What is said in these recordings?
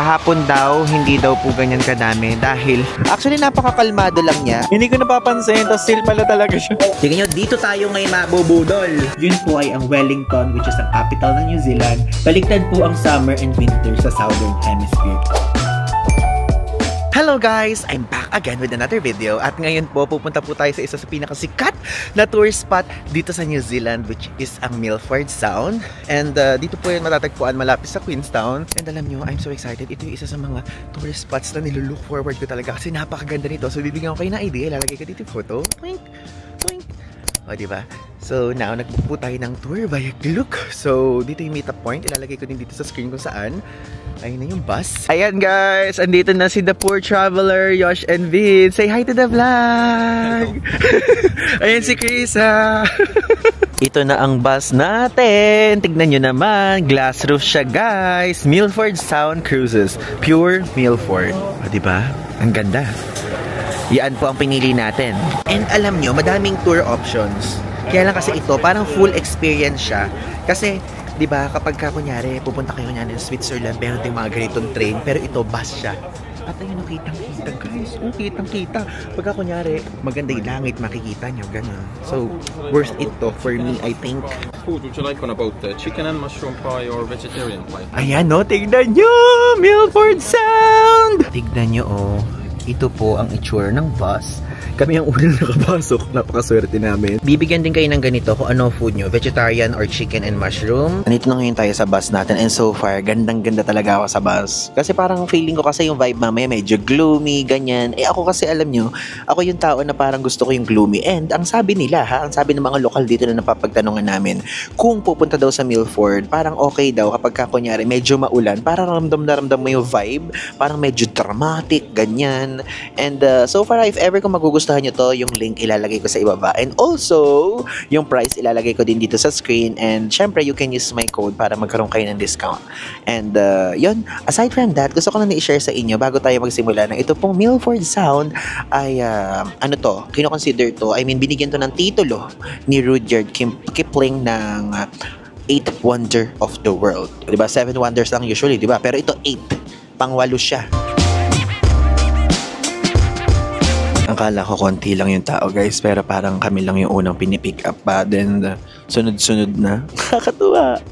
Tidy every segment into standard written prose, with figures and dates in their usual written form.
Kahapon daw, hindi daw po ganyan kadami dahil actually napakakalmado lang niya. Hindi ko napapansin, tapos still pala talaga siya. Tingnan nyo, dito tayo ngayon mabubudol. Yun po ay ang Wellington, which is ang capital ng New Zealand. Baliktad po ang summer and winter sa Southern Hemisphere. Hello guys! I'm back again with another video at ngayon po pupunta po tayo sa isa sa pinakasikat na tourist spot dito sa New Zealand, which is ang Milford Sound, and dito po yun matatagpuan malapit sa Queenstown. And alam nyo, I'm so excited. Ito yung isa sa mga tourist spots na nilulook forward ko talaga kasi napakaganda nito. So bibigyan ko kayo ng idea, ilalagay ko dito yung photo. Twink! Twink! O diba? So now, nagpo tayo ng tour via Klook. So dito yung meetup point, ilalagay ko din dito sa screen kung saan. Ayun na yung bus. Ayan guys, andito na si The Poor Traveler, Yosh and Vince. Say hi to the vlog! Ayan si Krisa! Ito na ang bus natin. Tignan nyo naman, glass roof siya guys. Milford Sound Cruises. Pure Milford. O diba? Ang ganda. Yan po ang pinili natin. And alam nyo, madaming tour options. Kaya lang kasi ito, parang full experience siya. Kasi, di ba, kapag ka, kunyari, pupunta kayo kunyari sa Switzerland, meron din mga ganitong train, pero ito, bus siya. At ayun, kitang-kita guys. Kitang-kita. Pagka kunyari, maganda yung langit, makikita nyo, ganun. So, worth it to for me, I think. Food, would you like one about chicken and mushroom pie or vegetarian pie? Ayan, no, tignan nyo! Milford Sound! Tignan nyo, oh. Ito po ang itsura ng bus. Kami ang unang nakapasok. Napakaswerte namin. Bibigyan din kayo ng ganito kung ano food nyo. Vegetarian or chicken and mushroom. Nandito na ngayon tayo sa bus natin. And so far, gandang-ganda talaga ako sa bus. Kasi parang feeling ko kasi yung vibe mamaya medyo gloomy, ganyan. Eh ako kasi alam nyo, ako yung tao na parang gusto ko yung gloomy. And ang sabi nila ang sabi ng mga lokal dito na napapagtanungan namin, kung pupunta daw sa Milford, parang okay daw kapag kunyari medyo maulan. Parang ramdam na ramdam mo yung vibe. Parang medyo dramatic, ganyan. And so far, if ever kung magugustuhan nyo to, yung link ilalagay ko sa ibaba. And also, yung price ilalagay ko din dito sa screen. And syempre, you can use my code para magkaroon kayo ng discount. And yun, aside from that, gusto ko na i-share sa inyo bago tayo magsimula na ito pong Milford Sound ay ano to, kino-consider to, I mean, binigyan to ng titulo ni Rudyard Kipling ng 8th Wonder of the World. Diba? 7 wonders lang usually, diba? Pero ito 8. Pang-8 siya. Akala ko konti lang yung tao guys, pero parang kami lang yung unang pinipick up pa. Then sunod-sunod na. Nakakatuwa.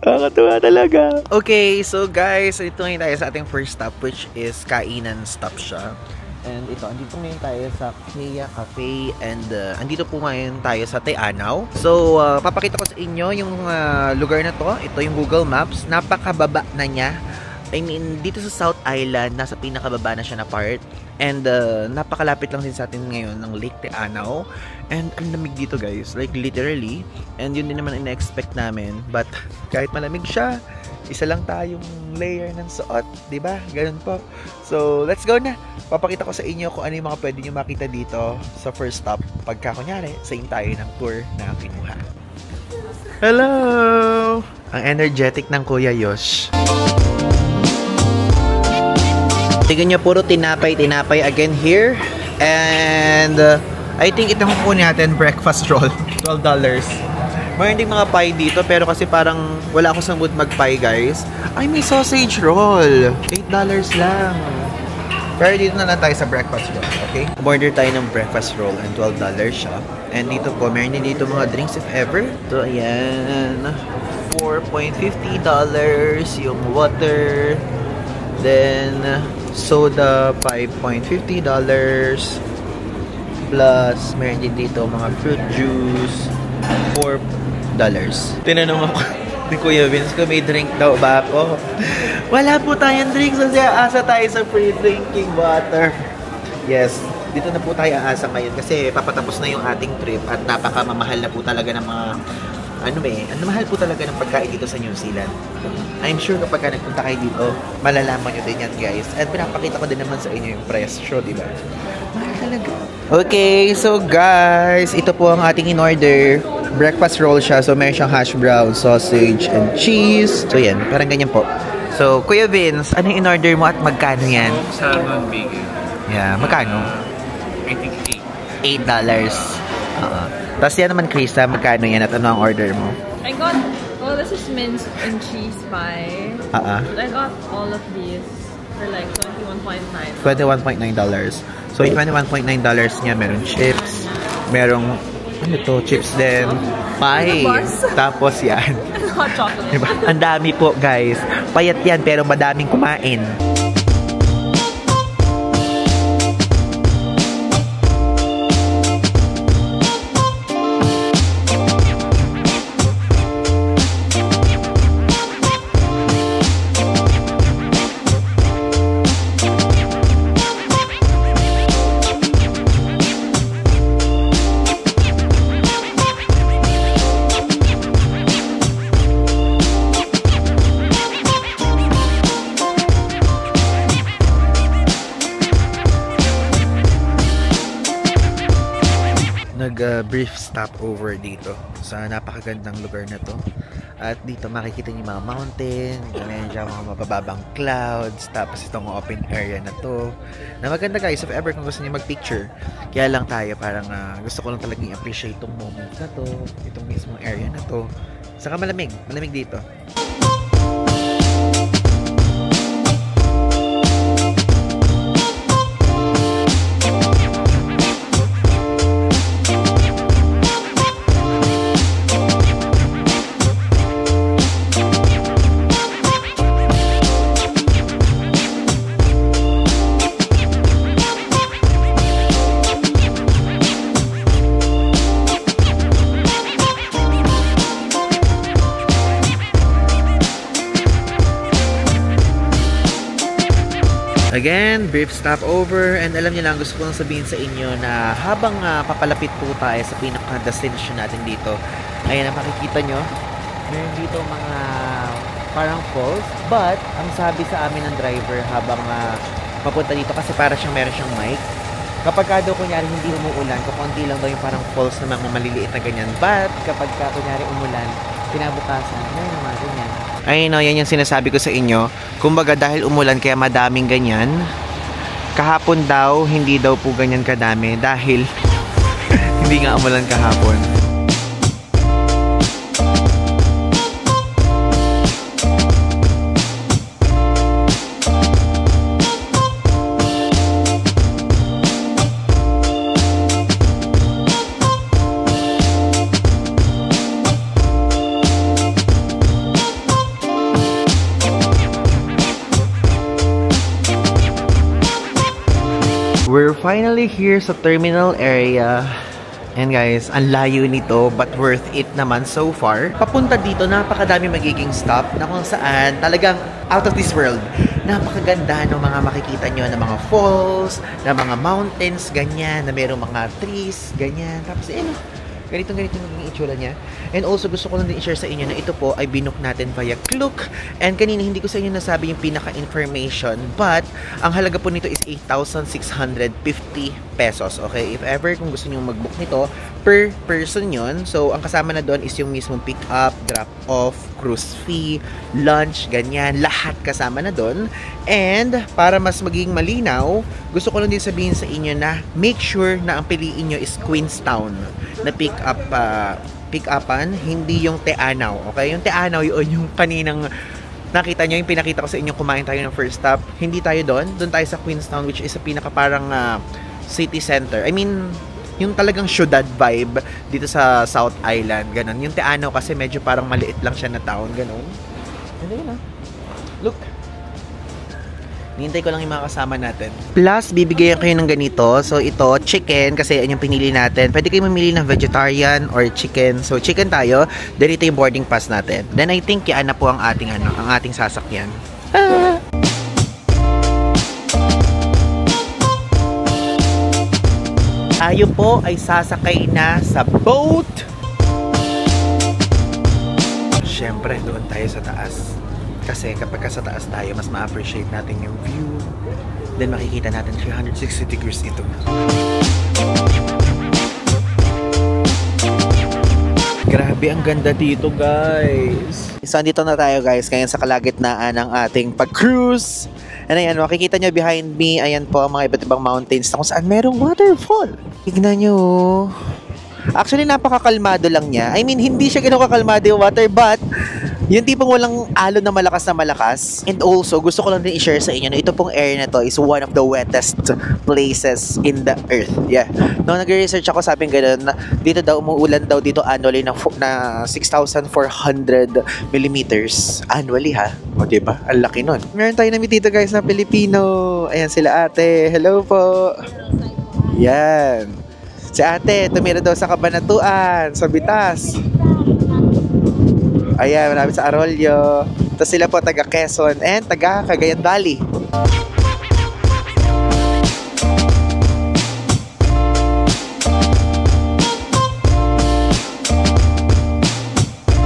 Nakakatuwa talaga. Okay, so guys, ito ngayon tayo sa ating first stop, which is kainan stop siya. And ito, andito ngayon tayo sa Kea Cafe. And andito po ngayon tayo sa Te Anau. So, papakita ko sa inyo yung lugar na to. Ito yung Google Maps. Napakababa na niya. I mean, dito sa South Island, nasa pinakababa na siya na part. And napakalapit lang din sa atin ngayon ng Lake Te Anau. And ang lamig dito guys, like literally. And yun din naman ina-expect namin. But kahit malamig siya, isa lang tayong layer ng suot, diba? Ganun po. So, let's go na. Papakita ko sa inyo kung ano yung mga pwede nyo makita dito sa first stop. Pagka kunyari, same tayo ng tour na kinuha. Hello! Ang energetic ng Kuya Yosh. Tignan nyo, puro tinapay again here. And I think itong kukunin natin breakfast roll. $12. Mayroon din mga pie dito, pero kasi parang wala ako sa mood mag-pie guys. Ay, may sausage roll. $8 lang. Pero dito na lang tayo sa breakfast roll, okay? Order tayo ng breakfast roll and $12 siya. And dito po, meron din dito mga drinks if ever. So, ayan. $4.50 yung water. Then soda, $5.50. Plus, meron din dito mga fruit juice, $4. Tinanong ako ni Kuya Vince kung may drink daw ba ako. Wala po tayong drinks kasi aasa tayo sa free drinking water. Yes, dito na po tayo aasa ngayon kasi papatapos na yung ating trip at napakamamahal na po talaga ng mga mahal po talaga ng pagkain dito sa New Zealand. I'm sure kapag nagpunta kayo dito, malalaman nyo din yan guys. At pinapakita ko din naman sa inyo yung presyo, diba? Mahal talaga. Okay, so guys, ito po ang ating in-order. Breakfast roll siya. So meron siyang hash brown, sausage, and cheese. So yan, parang ganyan po. So, Kuya Vince, anong in-order mo at magkano yan? Salmon bacon. Yeah, magkano? I think $8. Tapos yan naman, Krista, magkano yan at ano ang order mo? I got, well, this is mince and cheese pie. I got all of these. For like $21.9. $21.9. So, yung $21.9 niya, meron chips, merong, ano to, chips din, pie, tapos yan. Hot chocolate. Diba? Ang dami po, guys. Payat yan, pero madaming kumain. Brief stopover dito sa napakagandang lugar na to. At dito makikita niyo yung mga mountain, ganyan dyan, mga mabababang clouds, tapos itong open area na to. Na maganda guys, if ever kung gusto niyo mag-picture, kaya lang tayo parang gusto ko lang talagang i-appreciate itong moment na to, itong mismong area na to. Saka malamig dito. Again, brief stopover, and alam niyo lang, gusto ko lang sabihin sa inyo na habang papalapit po tayo sa pinaka-destination natin dito, ayan ang makikita nyo, meron dito mga parang falls, but ang sabi sa amin ng driver habang papunta dito, kasi para meron siyang mic, kapag daw kunyari hindi umuulan, kukunti lang daw yung parang falls na mga maliliit na ganyan, but kapag kunyari umulan, kinabukasan, meron naman ganyan. Ay no, yan yung sinasabi ko sa inyo. Kumbaga dahil umulan kaya madaming ganyan. Kahapon daw, hindi daw po ganyan kadami dahil hindi nga umulan kahapon. We're finally here sa terminal area. And guys, ang layo nito but worth it naman so far. Papunta dito, napakadami magiging stop na kung saan talagang out of this world. Napakaganda ng mga makikita nyo na mga falls, na mga mountains, ganyan, na mayroong mga trees, ganyan. Tapos, ganito magiging itsura niya. And also, gusto ko lang din i-share sa inyo na ito po ay binook natin via Klook. And kanina, hindi ko sa inyo nasabi yung pinaka-information. But, ang halaga po nito is 8,650 pesos. Okay? If ever, kung gusto nyo mag-book nito, per person yon. So, ang kasama na doon is yung mismong pick-up, drop-off, cruise fee, lunch, ganyan. Lahat kasama na doon. And, para mas maging malinaw, gusto ko lang din sabihin sa inyo na make sure na ang piliin nyo is Queenstown na pick-upan, hindi yung Teanaw. Okay? Yung Teanaw, yun yung kaninang nakita nyo, yung pinakita ko sa inyo, kumain tayo ng first stop. Hindi tayo doon. Doon tayo sa Queenstown, which is sa pinaka parang city center. I mean, yung talagang syudad vibe dito sa South Island. Ganon. Yung Teanaw kasi medyo parang maliit lang siya na town. Ganon. And yun look. Nihintay ko lang yung mga kasama natin. Plus, bibigyan kayo ng ganito. So, ito, chicken, kasi yan yung pinili natin. Pwede kayo mamili ng vegetarian or chicken. So, chicken tayo. Then, ito yung boarding pass natin. Then, I think yan na po ang ating sasakyan. Tayo po ay sasakay na sa boat. Siyempre, doon tayo sa taas. Kasi kapag sa taas tayo, mas ma-appreciate natin yung view. Then makikita natin 360 degrees ito. Grabe, ang ganda dito, guys. So, andito na tayo, guys, ngayon sa kalagitnaan ng ating pag-cruise. And ayan, makikita nyo behind me, ayan po ang mga iba't ibang mountains na kung saan merong waterfall. Tignan nyo. Actually, napakakalmado lang niya. I mean, hindi siya ganun kakalmado yung water, but Yung tipong walang alon na malakas. And also, gusto ko lang din i-share sa inyo na ito pong area na to is one of the wettest places in the earth. Yeah. Nung nag-research ako, sabi gano'n, na dito daw, umuulan daw dito annually na 6,400 millimeters. Annually ha? O diba? Ang laki nun. Meron tayo na dito guys na Pilipino. Ayan sila ate. Hello po. Yan. Si ate, tumira daw sa Kabanatuan, sa Bitas. Ayan, marami sa Arroyo. Tapos sila po taga Quezon and taga Cagayan Valley.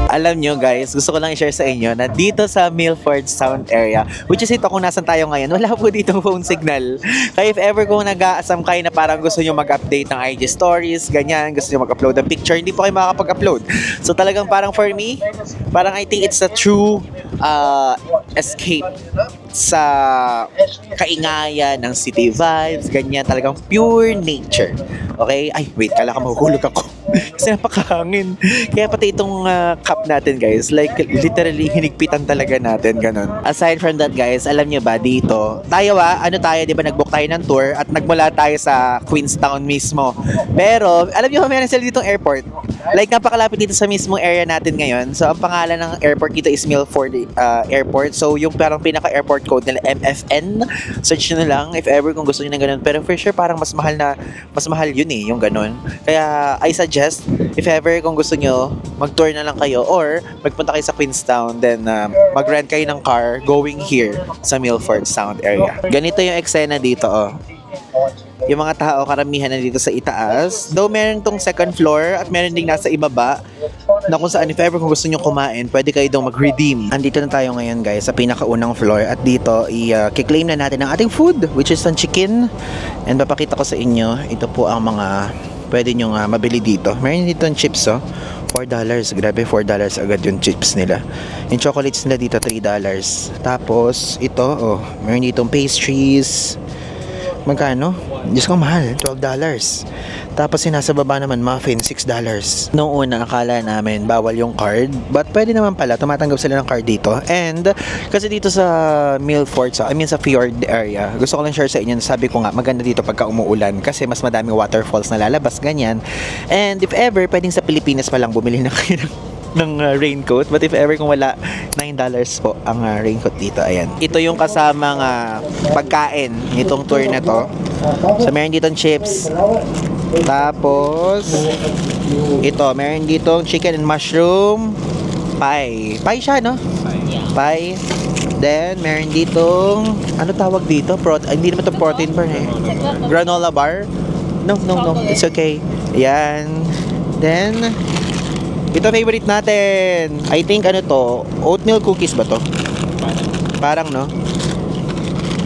Alam nyo guys, gusto ko lang i-share sa inyo na dito sa Milford Sound area, which is ito kung nasan tayo ngayon, wala po dito phone signal. Kaya if ever kung nag-aasam kayo na parang gusto nyo mag-update ng IG stories, ganyan, gusto nyo mag-upload ng picture, hindi po kayo makakapag-upload. So talagang parang for me, parang I think it's a true escape sa kaingayan ng city vibes, ganyan, talagang pure nature. Okay? Ay, wait, kala ka mahuhulog ako. Kasi napakahangin. Kaya pati itong cup natin, guys, like, literally, hinigpitan talaga natin, ganun. Aside from that, guys, alam nyo ba, dito, tayo di ba, nag-book tayo ng tour at nagmula tayo sa Queenstown mismo. Pero, alam nyo ba, meron sila ditong airport. Like, napakalapit dito sa mismong area natin ngayon. So, ang pangalan ng airport dito is Milford Airport. So, yung parang pinaka-airport code nila, MFN. Search nyo na lang if ever kung gusto nyo na ganun. Pero for sure, parang mas mahal yun eh, yung ganun. Kaya, I suggest, if ever kung gusto nyo, mag-tour na lang kayo or magpunta kayo sa Queenstown, then mag-rent kayo ng car going here sa Milford Sound area. Ganito yung eksena dito, oh. Yung mga tao, karamihan na dito sa itaas. Though meron tong second floor at meron ding nasa ibaba na kung saan if ever kung gusto nyo kumain, pwede kayo dong mag-redeem. Andito na tayo ngayon guys sa pinakaunang floor at dito i-claim na natin ang ating food, which is ang chicken. And papakita ko sa inyo, ito po ang mga pwede nyo mabili dito. Meron dito ang chips, oh. $4. Grabe, $4 agad yung chips nila. Yung chocolates nila dito, $3. Tapos, ito, oh, meron dito pastries. Magkano? Diyos ko, mahal. $12. Tapos yung nasa baba naman, muffin, $6. Noong una, akala namin bawal yung card. But pwede naman pala, tumatanggap sila ng card dito. And, kasi dito sa Milford, sa Fjord area, gusto ko lang share sa inyo, sabi ko nga, maganda dito pagka umuulan kasi mas madaming waterfalls na lalabas, ganyan. And if ever, pwedeng sa Pilipinas pa lang bumili na kayo ng raincoat. But if ever kung wala, $9 po ang raincoat dito. Ayan. Ito yung kasamang pagkain nitong tour na to. So, meron ditong chips. Tapos, ito, meron ditong chicken and mushroom pie. Pie siya, no? Pie. Then, meron ditong, ano tawag dito? Hindi naman ito protein bar eh. Granola bar? No. It's okay. Ayan. Then, ito favorite natin. I think ano to? Oatmeal cookies ba to? Parang no?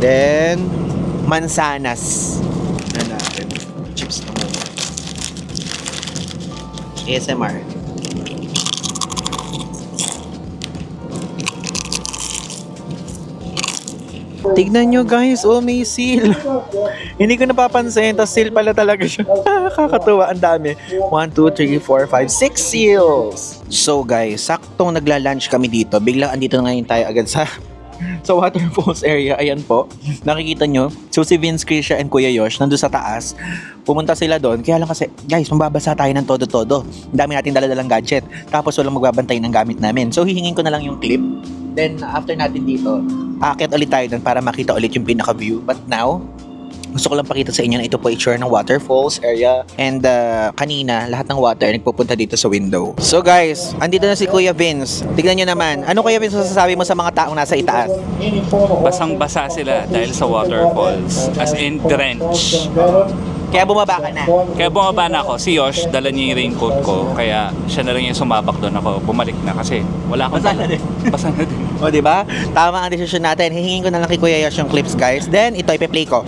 Then mansanas. Ano natin? Chips naman. ASMR. Tignan nyo guys, oh may seal. Hindi ko napapansin, tas seal pala talaga siya. Kakatuwa, ang dami. 1, 2, 3, 4, 5, 6 seals. So guys, saktong nagla-lunch kami dito. Biglang andito na ngayon tayo agad sa waterfalls area. Ayan po, nakikita nyo, so si Vince, Krisha, and Kuya Yosh nandun sa taas. Pumunta sila doon, kaya lang kasi, guys, mababasa tayo ng todo-todo. Ang dami natin dala-dalang gadget. Tapos walang magbabantay ng gamit namin. So hihingin ko na lang yung clip. Then after natin dito, aakyat ulit tayo doon para makita ulit yung pinaka-view. But now, gusto ko lang pakita sa inyo na ito po itsura ng waterfalls area. And kanina, lahat ng water nagpupunta dito sa window. So guys, andito na si Kuya Vince. Tignan nyo naman. Ano Kuya Vince masasabi mo sa mga taong nasa itaas? Basang-basa sila dahil sa waterfalls. As in, drenched. Kaya bumaba ka na. Kaya bumaba na ako. Si Yosh, dala niya yung raincoat ko. Kaya siya na rin yung sumabak doon ako. Bumalik na kasi wala akong Basa na din. Basa na din. O diba? Tama ang decision natin. Hihingin ko na lang kay Kuya Yosh yung clips guys. Then ito ipe-play ko.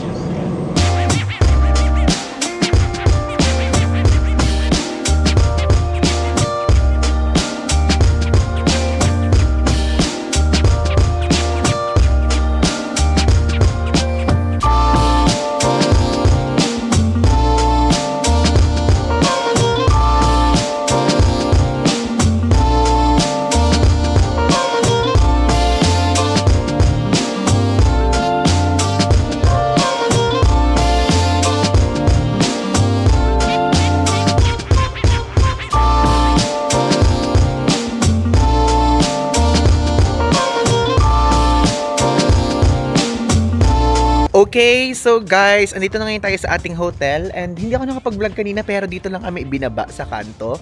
Okay, so guys, andito na ngayon tayo sa ating hotel and hindi ako nakapag-vlog kanina pero dito lang kami ibinaba sa kanto.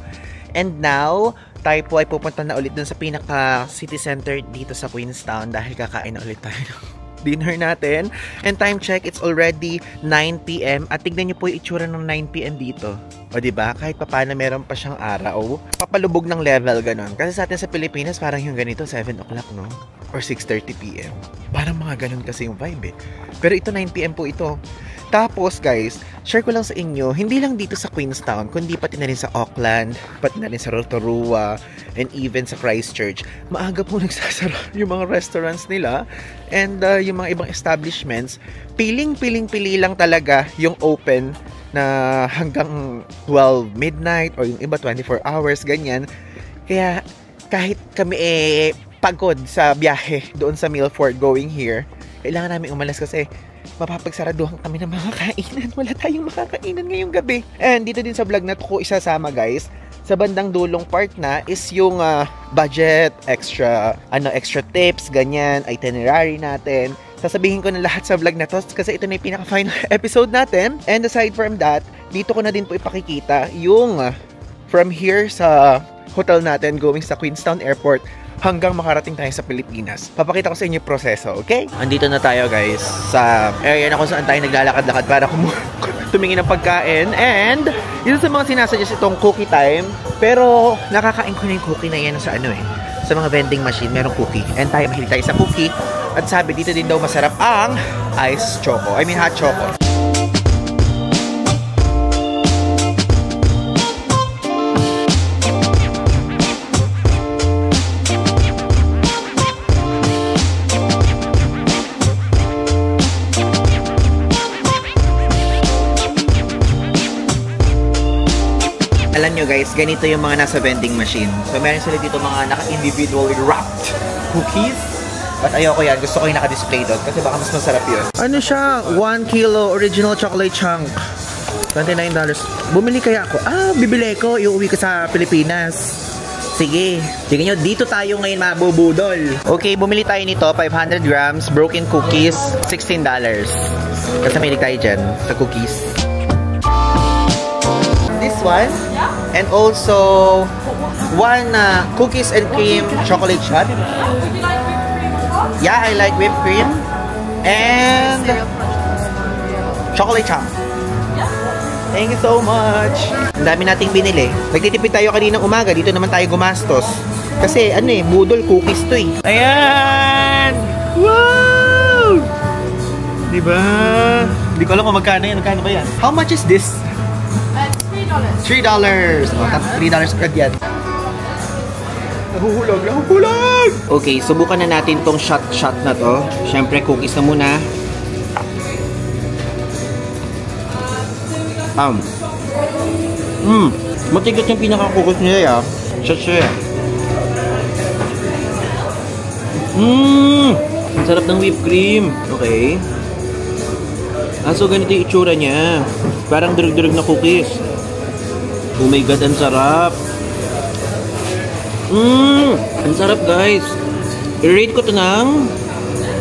And now, tayo po ay pupunta na ulit dun sa pinaka city center dito sa Queenstown dahil kakain na ulit tayo ng dinner natin. And time check, it's already 9 PM at tignan nyo po yung itsura ng 9 PM dito. O diba, kahit papaano meron pa siyang araw, papalubog ng level ganon. Kasi sa atin sa Pilipinas, parang yung ganito, 7 o'clock, no? Or 6:30 PM. Parang mga ganon kasi yung vibe eh. Pero ito 9 PM po ito. Tapos guys, share ko lang sa inyo, hindi lang dito sa Queenstown, kundi pati na rin sa Auckland, pati na rin sa Rotorua, and even sa Christchurch. Maaga po nagsasara yung mga restaurants nila and yung mga ibang establishments. Pili lang talaga yung open na hanggang 12 midnight or yung iba 24 hours, ganyan. Kaya kahit kami pagod sa biyahe doon sa Milford going here, kailangan namin umalas kasi mapapagsaraduhan kami ng mga kainan. Wala tayong makakainan ngayong gabi. And dito din sa vlog na to ko isasama guys, sa bandang dulong part na is yung budget, extra tips, ganyan, itinerary natin. Sasabihin ko na lahat sa vlog na to kasi ito na yung pinaka-final episode natin. And aside from that, dito ko na din po ipakikita yung from here sa hotel natin going sa Queenstown Airport hanggang makarating tayo sa Pilipinas. Papakita ko sa inyo yung proseso, okay? Andito na tayo guys sa area na kung saan tayo naglalakad-lakad para tumingin ng pagkain. And isa sa mga sinasuggest itong cookie time. Pero nakakain ko na yung cookie na yan sa sa mga vending machine, merong cookie. And tayo mahilig tayo sa cookie. At sabi dito din daw masarap ang ice choco. I mean hot choco. Alam nyo guys, ganito yung mga nasa vending machine. So meron sila dito mga naka-individually wrapped cookies. At ayoko yan, gusto ko yung naka-display doon kasi baka mas masarap yun. Ano siya? 1 kilo original chocolate chunk. $29. Bumili kaya ako? Bibili ko. Iuwi ko sa Pilipinas. Sige. Sige nyo, dito tayo ngayon mabubudol. Okay, bumili tayo nito. 500 grams, broken cookies, $16. Kasi may tayo dyan sa cookies. This one, and also one cookies and cream chocolate shot. Yeah, I like whipped cream and chocolate chunk. Thank you so much. Ang dami nating binili. Nagtitipid tayo kaninang umaga, dito naman tayo gumastos. Kasi budol cookies to eh. Ayan! Wow! Diba? Hindi ko alam kung magkano yan. Magkano ba yan? How much is this? $3. Oh, $3 agad yan. Nahuhulog! Okay, subukan na natin tong shot na to. Siyempre, cookies na muna. Matigas yung pinaka-cookies nila, Shot siya. Ang sarap ng whipped cream. Okay. So ganito yung itsura niya. Parang durug-durug na cookies. Oh my god, ang sarap. Ang sarap guys. I-rate ko to ng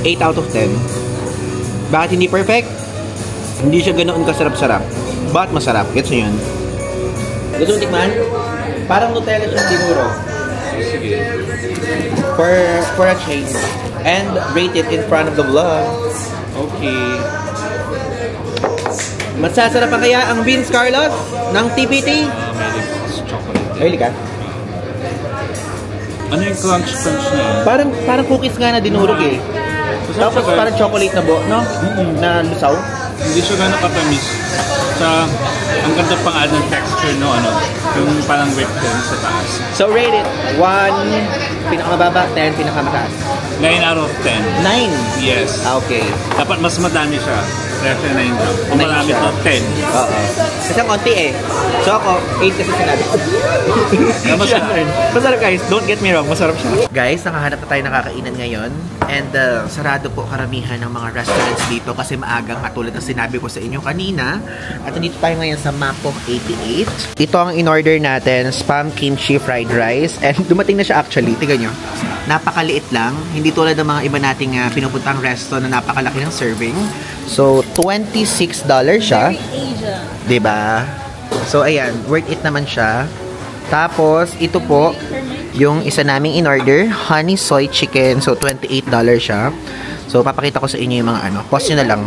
8 out of 10. Bakit hindi perfect? Hindi siya ganoon kasarap-sarap. But masarap. Gets nyo yun? Gusto mo tikman? Parang Nutella siyang dinuro. Sige. For a change. And rate it in front of the vlog. Okay. Masasarap pa kaya ang Vince Carlos ng TPT? Mahilig chocolate. Mahilig ka? Ano yung crunch na yun? Parang cookies nga na dinurog eh. Tapos parang chocolate na no? Na lusaw. Hindi siya gano'ng katamis. Ang ganda pang ng texture, no? Yung parang whipped cream sa taas. So rate it. 1, pinakamababa, 10, pinakamataas. 9 out of 10. 9? Yes. Okay. Dapat mas madami siya. presyo na yun. Kung marami to, 10. Oo. Kasi ang konti eh. So ako, 8 kasi sinabi ko. Masarap guys, don't get me wrong, masarap siya. Guys, nakahanap na tayo nakakainan ngayon. And sarado po karamihan ng mga restaurants dito kasi maagang katulad ng sinabi ko sa inyo kanina. At nandito tayo ngayon sa Mapo 88. Ito ang in-order natin, Spam Kimchi Fried Rice. And dumating na siya actually, tignan nyo. Napakaliit lang. Hindi tulad ng mga iba nating pinupuntang resto na napakalaki ng serving. So, $26 siya. Very Asian. Diba? So, ayan. Worth it naman siya. Tapos, ito po, yung isa naming in-order, honey soy chicken. So, $28 siya. So, papakita ko sa inyo yung mga ano. Pause nyo na lang.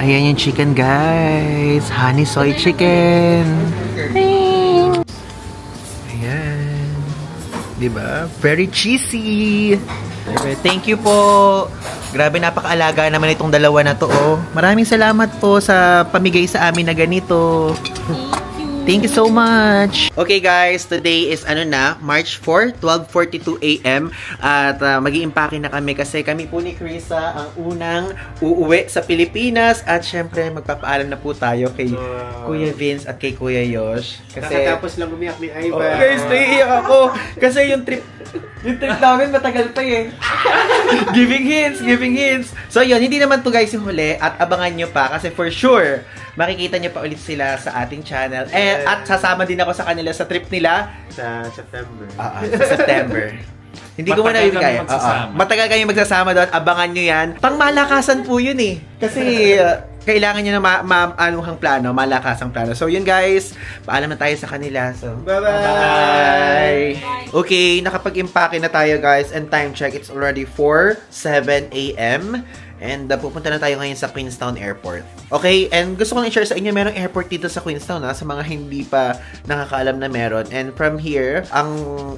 Ayan yung chicken, guys. Honey soy chicken. Ayan. Diba? Very cheesy. Thank you po. Grabe, napakaalaga naman itong dalawa na to. Oh. Maraming salamat po sa pamigay sa amin na ganito. Thank you so much. Okay guys, today is March 4, 12:42 AM at mag-i-impake na kami kasi kami po ni Krisa ang unang uuwi sa Pilipinas at syempre magpapaalam na po tayo kay Kuya Vince at kay Kuya Yosh. Kasi Kakatapos lang umiyak ni Ivan. oh, guys, naiiyak ako kasi yung trip namin matagal pa eh. Giving hints. So yun, hindi naman to guys yung huli at abangan nyo pa kasi for sure makikita nyo pa ulit sila sa ating channel. At sasama din ako sa kanila sa trip nila Sa September. sa September. Hindi ko muna ibigay. Matagal kayo magsasama doon. Abangan nyo yan. Pangmalakasan po yun eh. Kasi kailangan nyo na anuhang plano, malakasang plano. So yun guys, paalam na tayo sa kanila. So, bye-bye! Okay, nakapag-impake na tayo guys. And time check, it's already 4:07 AM. And pupunta na tayo ngayon sa Queenstown Airport. Okay, and gusto kong i-share sa inyo, merong airport dito sa Queenstown sa mga hindi pa nakakaalam na meron. And from here, ang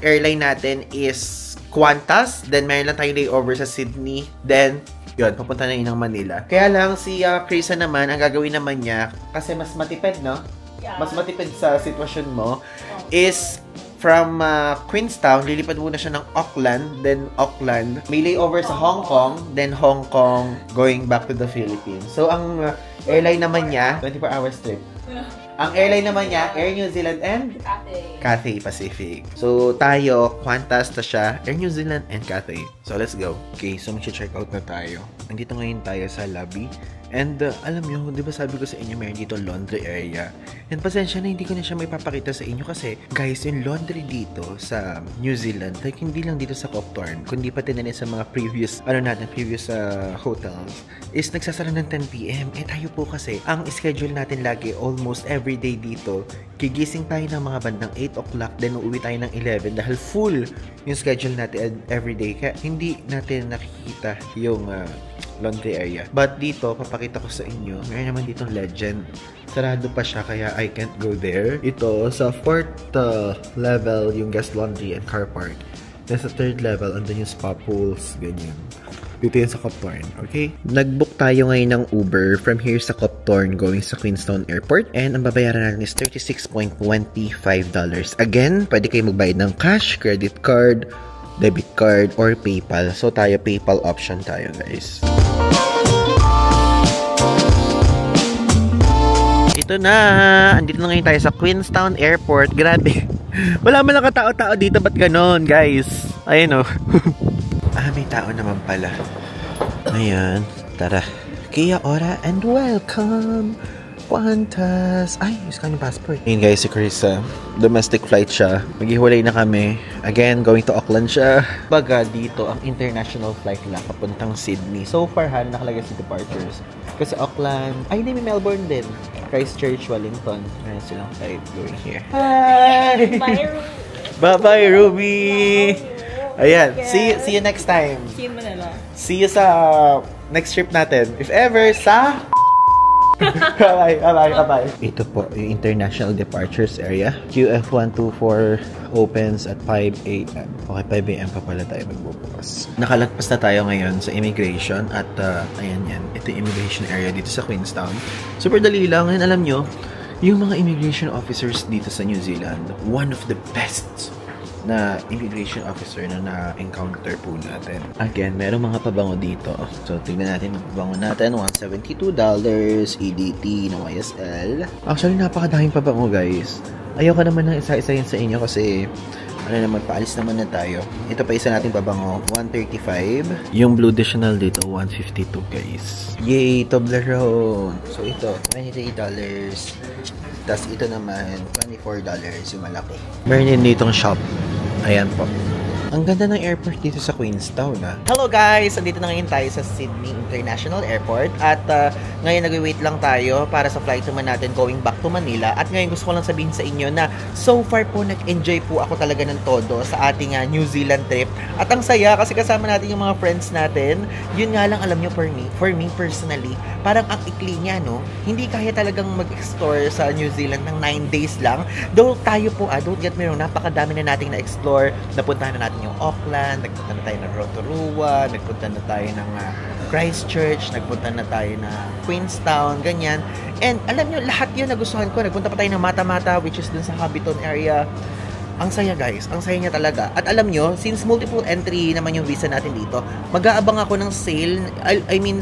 airline natin is Qantas. Then meron lang tayong layover sa Sydney. Then, yun, papunta na yun ng Manila. Kaya lang, si Krisa naman, ang gagawin naman niya, kasi mas matipid, no? Yeah. Mas matipid sa sitwasyon mo, is from Queenstown, lilipad muna siya ng Auckland, then Auckland, may layover sa Hong Kong, then Hong Kong, going back to the Philippines. So, ang airline naman niya, 24 hours trip. Ang airline naman niya, Air New Zealand and Cathay Pacific. So, tayo, Qantas na siya, Air New Zealand and Cathay. So, let's go. Okay, so mag-check out na tayo. Nandito ngayon tayo sa lobby. And alam nyo, di ba sabi ko sa inyo meron dito laundry area. And pasensya na hindi ko na siya may papakita sa inyo kasi guys, yung laundry dito sa New Zealand, like hindi lang dito sa Copthorne, kundi pati na rin sa mga previous, previous hotels, is nagsasara ng 10 PM. Eh tayo po kasi, ang schedule natin lagi almost every day dito, gigising tayo ng mga bandang 8 o'clock, then uuwi tayo ng 11 dahil full yung schedule natin every day. Kaya hindi natin nakikita yung laundry area. But dito, papakita ko sa inyo, meron naman ditong legend. Sarado pa siya, kaya I can't go there. Ito, sa 4th level, yung guest laundry and car park. Then sa 3rd level, andun yung spa pools, ganyan. Dito yun sa Copthorne, okay? Nag-book tayo ngayon ng Uber from here sa Copthorne going sa Queenstown Airport. And ang babayaran natin is $36.25. Again, pwede kayo magbayad ng cash, credit card, debit card, or PayPal. So tayo, PayPal option tayo, guys. Ito na! Andito na ngayon tayo sa Queenstown Airport. Grabe! Wala man lang katao-tao dito. Ba't ganon, guys? Ayun o. May tao naman pala. Ayan. Tara. Kia ora and welcome! Qantas! Ay, yung kanyang passport. Ayun guys, si Krisa. Domestic flight siya. Maghiwalay na kami. Again, going to Auckland siya. Baga dito, ang international flight lang papuntang Sydney. So far, nakalagay sa departures. Kasi Auckland, ay hindi, may Melbourne din. Christchurch, Wellington. Ayan silang flight going here. Hi! Bye, Ruby. Bye-bye, Ruby! Ayan, see you next time. See you in Manila. See you sa next trip natin. If ever, sa... Bye. Ito po, yung International Departures Area. QF124 opens at 5 a.m. Okay, 5 a.m. pa pala tayo magbubukas. Nakalagpas na tayo ngayon sa immigration at ayan yan. Ito yung immigration area dito sa Queenstown. Super dali lang. Ngayon alam nyo, yung mga immigration officers dito sa New Zealand, one of the best na immigration officer na na-encounter po natin. Again, merong mga pabango dito. So, tignan natin yung pabango natin. $172 EDT na YSL. Actually, napakadaming pabango, guys. Ayoko naman ng isa-isa yun sa inyo kasi ano naman, paalis naman na tayo. Ito pa isa nating pabango, $135. Yung Blue Additional dito, $152, guys. Yay! Toblerone! So, ito, $23. Tapos ito naman, $24 yung malaki. Meron din ditong shop. Ayan po. Ang ganda ng airport dito sa Queenstown, ha? Hello guys! Andito na ngayon tayo sa Sydney International Airport at ngayon nag-wait lang tayo para sa flight naman natin going back to Manila. At ngayon gusto ko lang sabihin sa inyo na so far po nag-enjoy po ako talaga ng todo sa ating New Zealand trip. At ang saya kasi kasama natin yung mga friends natin. Yun nga lang, alam nyo, for me personally, parang ang ikli niya, no? Hindi kaya talagang mag-explore sa New Zealand ng 9 days lang. Though tayo po, don't get me wrong, napakadami na nating na-explore. Napuntahan na natin yung Auckland, nagpunta na tayo ng Rotorua, nagpunta na tayo ng Christchurch, nagpunta na tayo na Queenstown, ganyan. And alam nyo, lahat yun nagustuhan ko. Nagpunta pa tayo ng Mata-Mata, which is dun sa Hobbiton area. Ang saya guys, ang saya niya talaga. At alam nyo, since multiple entry naman yung visa natin dito, mag-aabang ako ng sale,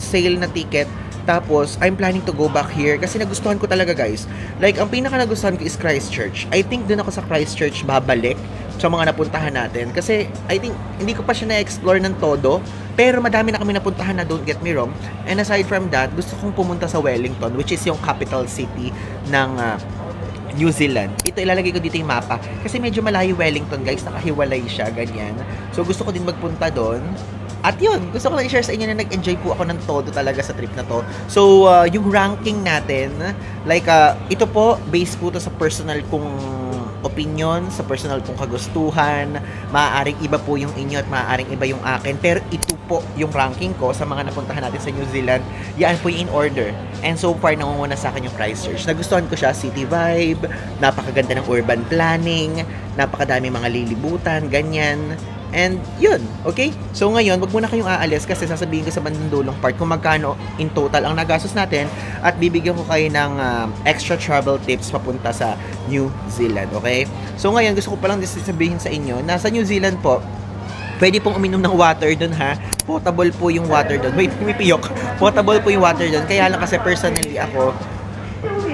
sale na ticket. Tapos, I'm planning to go back here kasi nagustuhan ko talaga guys. Like, ang pinaka nagustuhan ko is Christchurch. I think dun ako sa Christchurch babalik sa mga napuntahan natin. Kasi, I think, hindi ko pa siya na-explore ng todo. Pero madami na kami napuntahan na, don't get me wrong. And aside from that, gusto kong pumunta sa Wellington, which is yung capital city ng New Zealand. Ito, ilalagay ko dito yung mapa. Kasi medyo malayo Wellington guys, nakahiwalay siya, ganyan. So, gusto ko din magpunta doon. At yun, gusto ko lang i-share sa inyo na nag-enjoy po ako ng todo talaga sa trip na to. So, yung ranking natin, like, ito po, based po to sa personal kong opinion, sa personal kong kagustuhan. Maaaring iba po yung inyo at maaaring iba yung akin. Pero ito po yung ranking ko sa mga napuntahan natin sa New Zealand. Yan po yung in order. And so far, nangunguna sa akin yung Christchurch. Nagustuhan ko siya, city vibe, napakaganda ng urban planning, napakadami mga lilibutan, ganyan. And yun, okay? So ngayon, wag muna kayong aalis kasi sasabihin ko sa bandang dulong part kung magkano in total ang nagastos natin at bibigyan ko kayo ng extra travel tips papunta sa New Zealand, okay? So ngayon, gusto ko palang sabihin sa inyo na sa New Zealand po, pwede pong uminom ng water doon, ha? Potable po yung water doon. Wait, may piyok. Potable po yung water doon. Kaya lang kasi personally ako,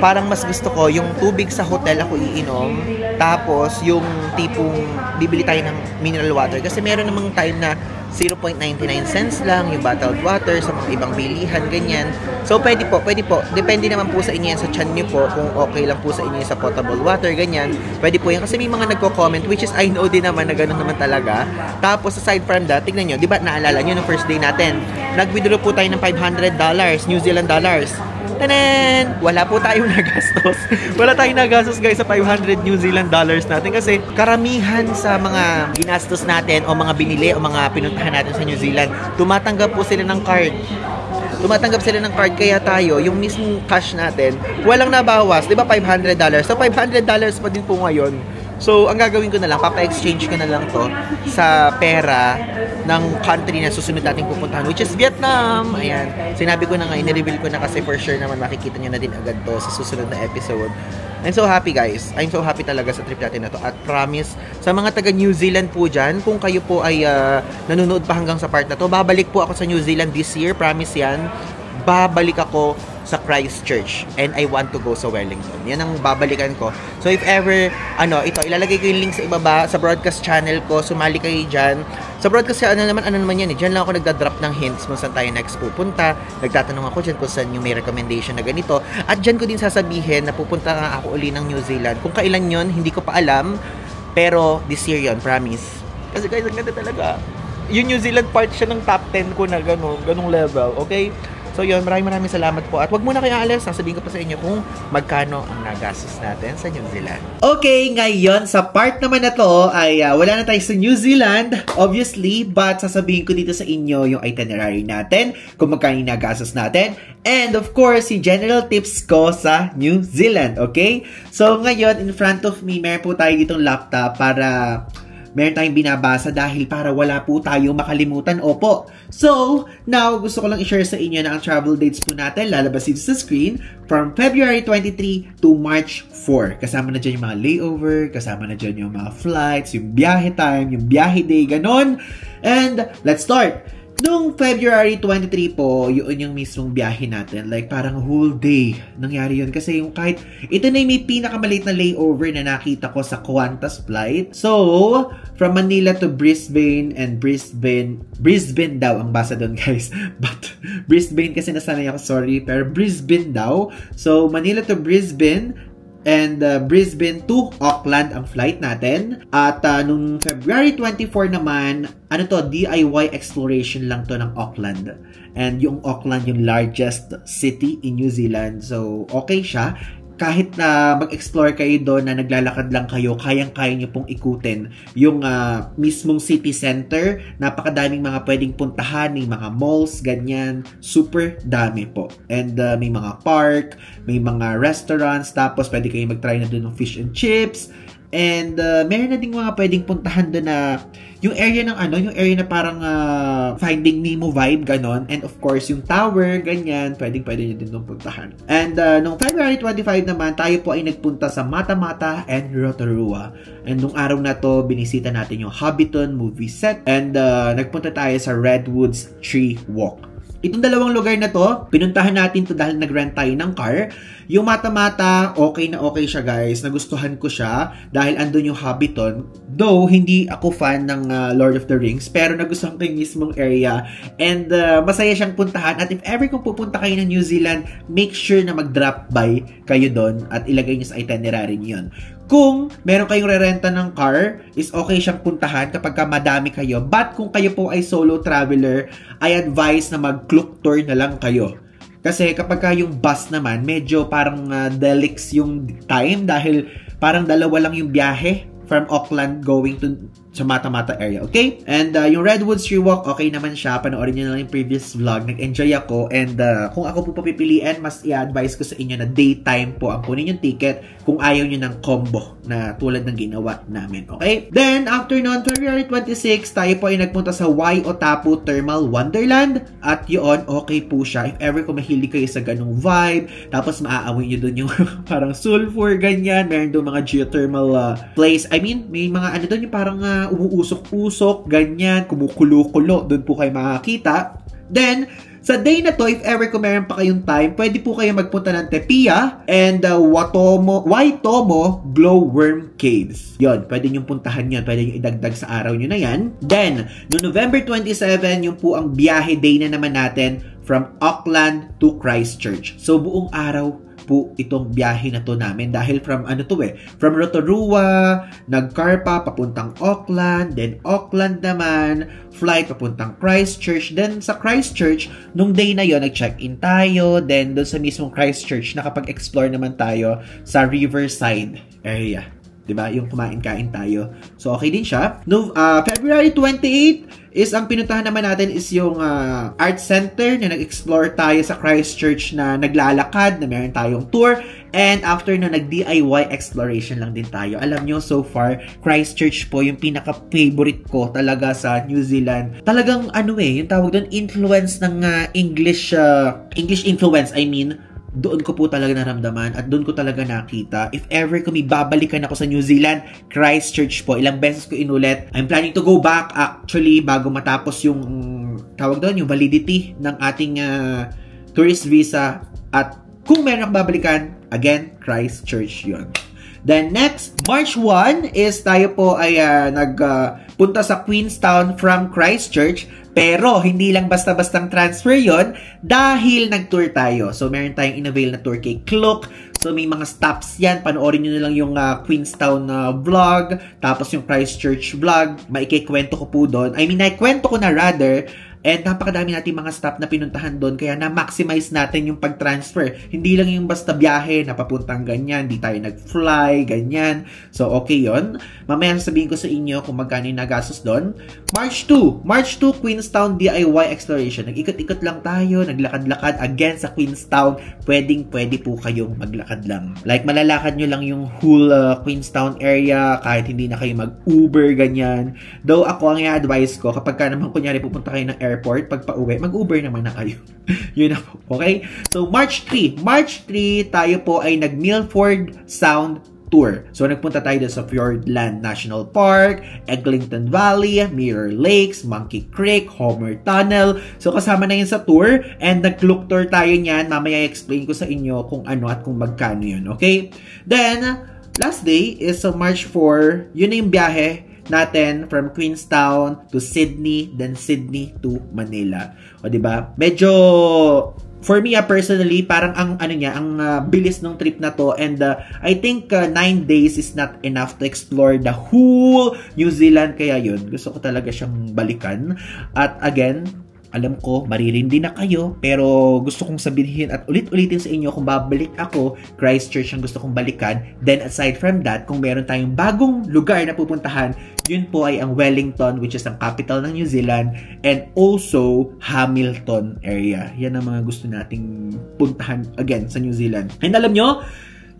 parang mas gusto ko yung tubig sa hotel ako iinom, tapos yung tipong bibili tayo ng mineral water kasi meron namang time na 0.99 cents lang yung bottled water sa mga ibang bilihan, ganyan. So pwede po, depende naman po sa inyo yan, sa chan nyo po kung okay lang po sa inyo sa potable water, ganyan. Pwede po yan kasi may mga nagko-comment, which is I know din naman na gano'n naman talaga. Tapos aside from that, tignan nyo, di ba naalala nyo ng first day natin, nag-withdraw po tayo ng $500 New Zealand dollars. Tanan! Wala po tayong nagastos. Wala tayong nagastos guys sa 500 New Zealand dollars natin kasi karamihan sa mga ginastos natin o mga binili o mga pinuntahan natin sa New Zealand, tumatanggap po sila ng card. Tumatanggap sila ng card kaya tayo, yung mismong cash natin, walang nabawas. Di ba $500? So $500 pa din po ngayon. So, ang gagawin ko na lang, papa-exchange ko na lang to sa pera ng country na susunod nating pupuntahan, which is Vietnam. Ayan. Sinabi ko na nga, in-reveal ko na kasi for sure naman makikita nyo na din agad to sa susunod na episode. I'm so happy guys. I'm so happy talaga sa trip natin na to. At promise, sa mga taga New Zealand po dyan, kung kayo po ay nanonood pa hanggang sa part na to, babalik po ako sa New Zealand this year. Promise yan. Babalik ako sa Christchurch and I want to go sa Wellington. Yan ang babalikan ko. So if ever, ito, ilalagay ko yung link sa ibaba, sa broadcast channel ko, sumali kayo dyan. Sa broadcast, ano naman yan eh. Dyan lang ako nagda-drop ng hints kung saan tayo next pupunta. Nagtatanong ako dyan kung saan yung may recommendation na ganito. At dyan ko din sasabihin na pupunta nga ako uli ng New Zealand. Kung kailan yon hindi ko pa alam. Pero this year yon, promise. Kasi guys, ang ganda talaga. Yung New Zealand part siya ng top 10 ko na ganong level, okay? So yun, maraming salamat po. At wag muna kayo aalis, sasabihin ko pa sa inyo kung magkano ang nagastos natin sa New Zealand. Okay, ngayon sa part naman na to ay wala na tayo sa New Zealand, obviously, but sasabihin ko dito sa inyo yung itinerary natin, kung magkano yung nagastos natin, and of course, yung general tips ko sa New Zealand, okay? So ngayon, in front of me, meron po tayo ditong laptop para meron tayong binabasa dahil para wala po tayong makalimutan. Opo. So, now, gusto ko lang i-share sa inyo na ang travel dates po natin lalabas dito sa screen from February 23 to March 4. Kasama na dyan yung mga layover, kasama na dyan yung mga flights, yung biyahe time, yung biyahe day, ganon. And, let's start! Noong February 23 po, yun yung mismong biyahe natin. Like, parang whole day nangyari yun. Kasi yung kahit, ito na yung may pinakamaliit na layover na nakita ko sa Qantas flight. So, from Manila to Brisbane and Brisbane daw ang basa doon, guys. But, Brisbane kasi nasanay ako, sorry. Pero Brisbane daw. So, Manila to Brisbane, and Brisbane to Auckland ang flight natin. At nung February 24 naman, ano to, DIY exploration lang to ng Auckland. And yung Auckland yung largest city in New Zealand. So, okay siya. Kahit na mag-explore kayo doon na naglalakad lang kayo, kayang-kaya nyo pong ikutin yung mismong city center. Napakadaming mga pwedeng puntahan, may mga malls, ganyan. Super dami po. And may mga park, may mga restaurants, tapos pwede kayo mag-try na doon ng fish and chips. And meron na ding mga pwedeng puntahan doon na yung area ng yung area na parang Finding Nemo vibe, ganon. And of course, yung tower, ganyan, pwede nyo din doon puntahan. And nung February 25 naman, tayo po ay nagpunta sa Mata Mata and Rotorua. And nung araw na to, binisita natin yung Hobbiton movie set. And nagpunta tayo sa Redwoods Tree Walk. Itong dalawang lugar na to, pinuntahan natin to dahil nag-rent tayo ng car. Yung Mata Mata, okay na okay siya, guys. Nagustuhan ko siya dahil andun yung Hobbiton. Though, hindi ako fan ng Lord of the Rings, pero nagustuhan ko yung mismong area. And masaya siyang puntahan. At if ever kung pupunta kayo ng New Zealand, make sure na mag-drop by kayo doon at ilagay niyo sa itinerary niyo yun. Kung meron kayong rerenta ng car, is okay siyang puntahan kapag madami kayo. But kung kayo po ay solo traveler, I advise na mag-Klook tour na lang kayo. Kasi kapag yung bus naman, medyo parang delix yung time dahil parang dalawa lang yung biyahe from Auckland going to sa Mata Mata area, okay? And yung Redwoods Tree Walk, okay naman siya. Panoorin nyo na lang yung previous vlog. Nag-enjoy ako. And kung ako po papipiliin, mas i-advise ko sa inyo na daytime po ang kunin yung ticket kung ayaw nyo ng combo na tulad ng ginawa namin, okay? Then, after nun, February 26, tayo po ay nagpunta sa Waiotapu Thermal Wonderland. At yun, okay po siya. If ever kung mahilig kayo sa ganung vibe, tapos maaamoy nyo dun yung parang sulfur, ganyan. Meron doon mga geothermal place. I mean, may mga ano doon yung parang umuusok-usok, ganyan, kumukulo-kulo. Doon po kayo makakita. Then, sa day na to, if ever kung meron pa kayong time, pwede po kayo magpunta ng Tepia and Waitomo Glowworm Caves. Yon, pwede nyo puntahan yun. Pwede nyo idagdag sa araw nyo na yan. Then, no November 27, yung po ang biyahe day na naman natin from Auckland to Christchurch. So, buong araw po itong biyahe na to namin dahil from from Rotorua, nag-car pa papuntang Auckland, then Auckland naman, flight papuntang Christchurch, then sa Christchurch, nung day na yon nag-check-in tayo, then doon sa mismong Christchurch, nakapag-explore naman tayo sa Riverside area. Diba? Yung kumain-kain tayo. So, okay din siya. No, February 28 is ang pinuntahan naman natin is yung art center na nag-explore tayo sa Christchurch na naglalakad, na meron tayong tour. And after na nag-DIY exploration lang din tayo. Alam nyo, so far, Christchurch po yung pinaka-favorite ko talaga sa New Zealand. Talagang yung tawag doon, influence ng English influence, I mean, doon ko po talaga naramdaman at doon ko talaga nakita. If ever kung may babalikan ako sa New Zealand, Christchurch po. Ilang beses ko inulit. I'm planning to go back actually bago matapos yung tawag doon, yung validity ng ating tourist visa. At kung meron akong babalikan, again, Christchurch yun. Then next, March 1 is tayo po ay nagpunta sa Queenstown from Christchurch. Pero, hindi lang basta-bastang transfer yon dahil nag-tour tayo. So, meron tayong in-avail na tour kay Klook. So, may mga stops yan. Panoorin nyo na lang yung Queenstown vlog. Tapos yung Christchurch vlog. Maikikwento ko po doon. I mean, naikwento ko na rather. And napakadami natin mga stop na pinuntahan doon, kaya na-maximize natin yung pag-transfer. Hindi lang yung basta biyahe na papuntang ganyan, di tayo nag-fly, ganyan. So, okay yon. Mamaya sabihin ko sa inyo kung magkano yung nagastos doon. March 2, Queenstown DIY Exploration. Nag-ikot-ikot lang tayo, naglakad-lakad again sa Queenstown. Pwede po kayong maglakad lang. Like, malalakad nyo lang yung whole Queenstown area, kahit hindi na kayo mag-Uber, ganyan. Though ako, ang i-advise ko, kapag ka naman kunyari pupunta kayo ng airport, pag pa-uwi, mag-Uber naman na kayo. Yun na po, okay? So, March 3, tayo po ay nag-Milford Sound Tour. So, nagpunta tayo doon sa Fiordland National Park, Eglinton Valley, Mirror Lakes, Monkey Creek, Homer Tunnel. So, kasama na yun sa tour. And nag-look tour tayo niyan. Mamaya explain ko sa inyo kung ano at kung magkano yun. Okay? Then, last day is March 4. Yun na yung biyahe natin from Queenstown to Sydney, then Sydney to Manila. O, diba? Medyo, for me, personally, parang ang bilis ng trip na to, and I think 9 days is not enough to explore the whole New Zealand, kaya yun, gusto ko talaga siyang balikan. At again, alam ko, maririndi na kayo, pero gusto kong sabihin at ulit-ulitin sa inyo, kung babalik ako, Christchurch ang gusto kong balikan. Then aside from that, kung meron tayong bagong lugar na pupuntahan, yun po ay ang Wellington, which is ang capital ng New Zealand, and also Hamilton area. Yan ang mga gusto nating puntahan again sa New Zealand. And alam nyo,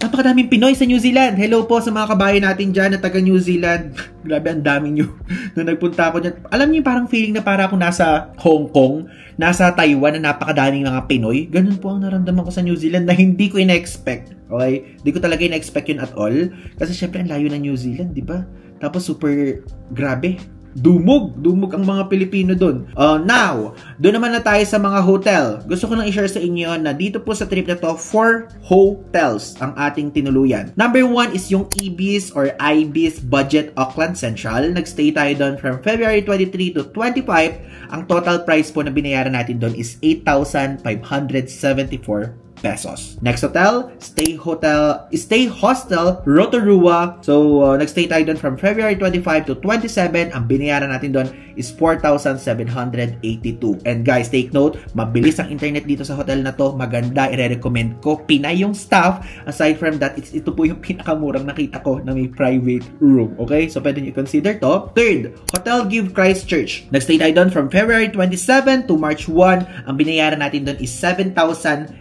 napakadaming Pinoy sa New Zealand. Hello po sa mga kabayan natin dyan na taga New Zealand. Grabe, ang dami nyo. Nung nagpunta ako dyan, alam niyo, parang feeling na para ako nasa Hong Kong, nasa Taiwan, na napakadaming mga Pinoy. Ganun po ang naramdaman ko sa New Zealand na hindi ko ina-expect. Okay? Hindi ko talaga ina-expect yun at all. Kasi syempre, ang layo ng New Zealand, di ba? Tapos super grabe. Dumog ang mga Pilipino doon. Now, doon naman na tayo sa mga hotel. Gusto ko lang i-share sa inyo na dito po sa trip na to, 4 hotels ang ating tinuluyan. Number 1 is yung Ibis or Ibis Budget Auckland Central. Nagstay tayo doon from February 23 to 25. Ang total price po na binayaran natin doon is 8,574 pesos. Next hotel, Stay Hostel Rotorua. So, nagstay tayo doon from February 25 to 27. Ang binayaran natin doon is 4,782. And guys, take note, mabilis ang internet dito sa hotel na to. Maganda, i-recommend ko. Pinay yung staff. Aside from that, ito po yung pinakamurang nakita ko na may private room. Okay? So, pwede nyo consider to. Third, Hotel Give Christchurch. Nagstay tayo doon from February 27 to March 1. Ang binayaran natin doon is 7,011.28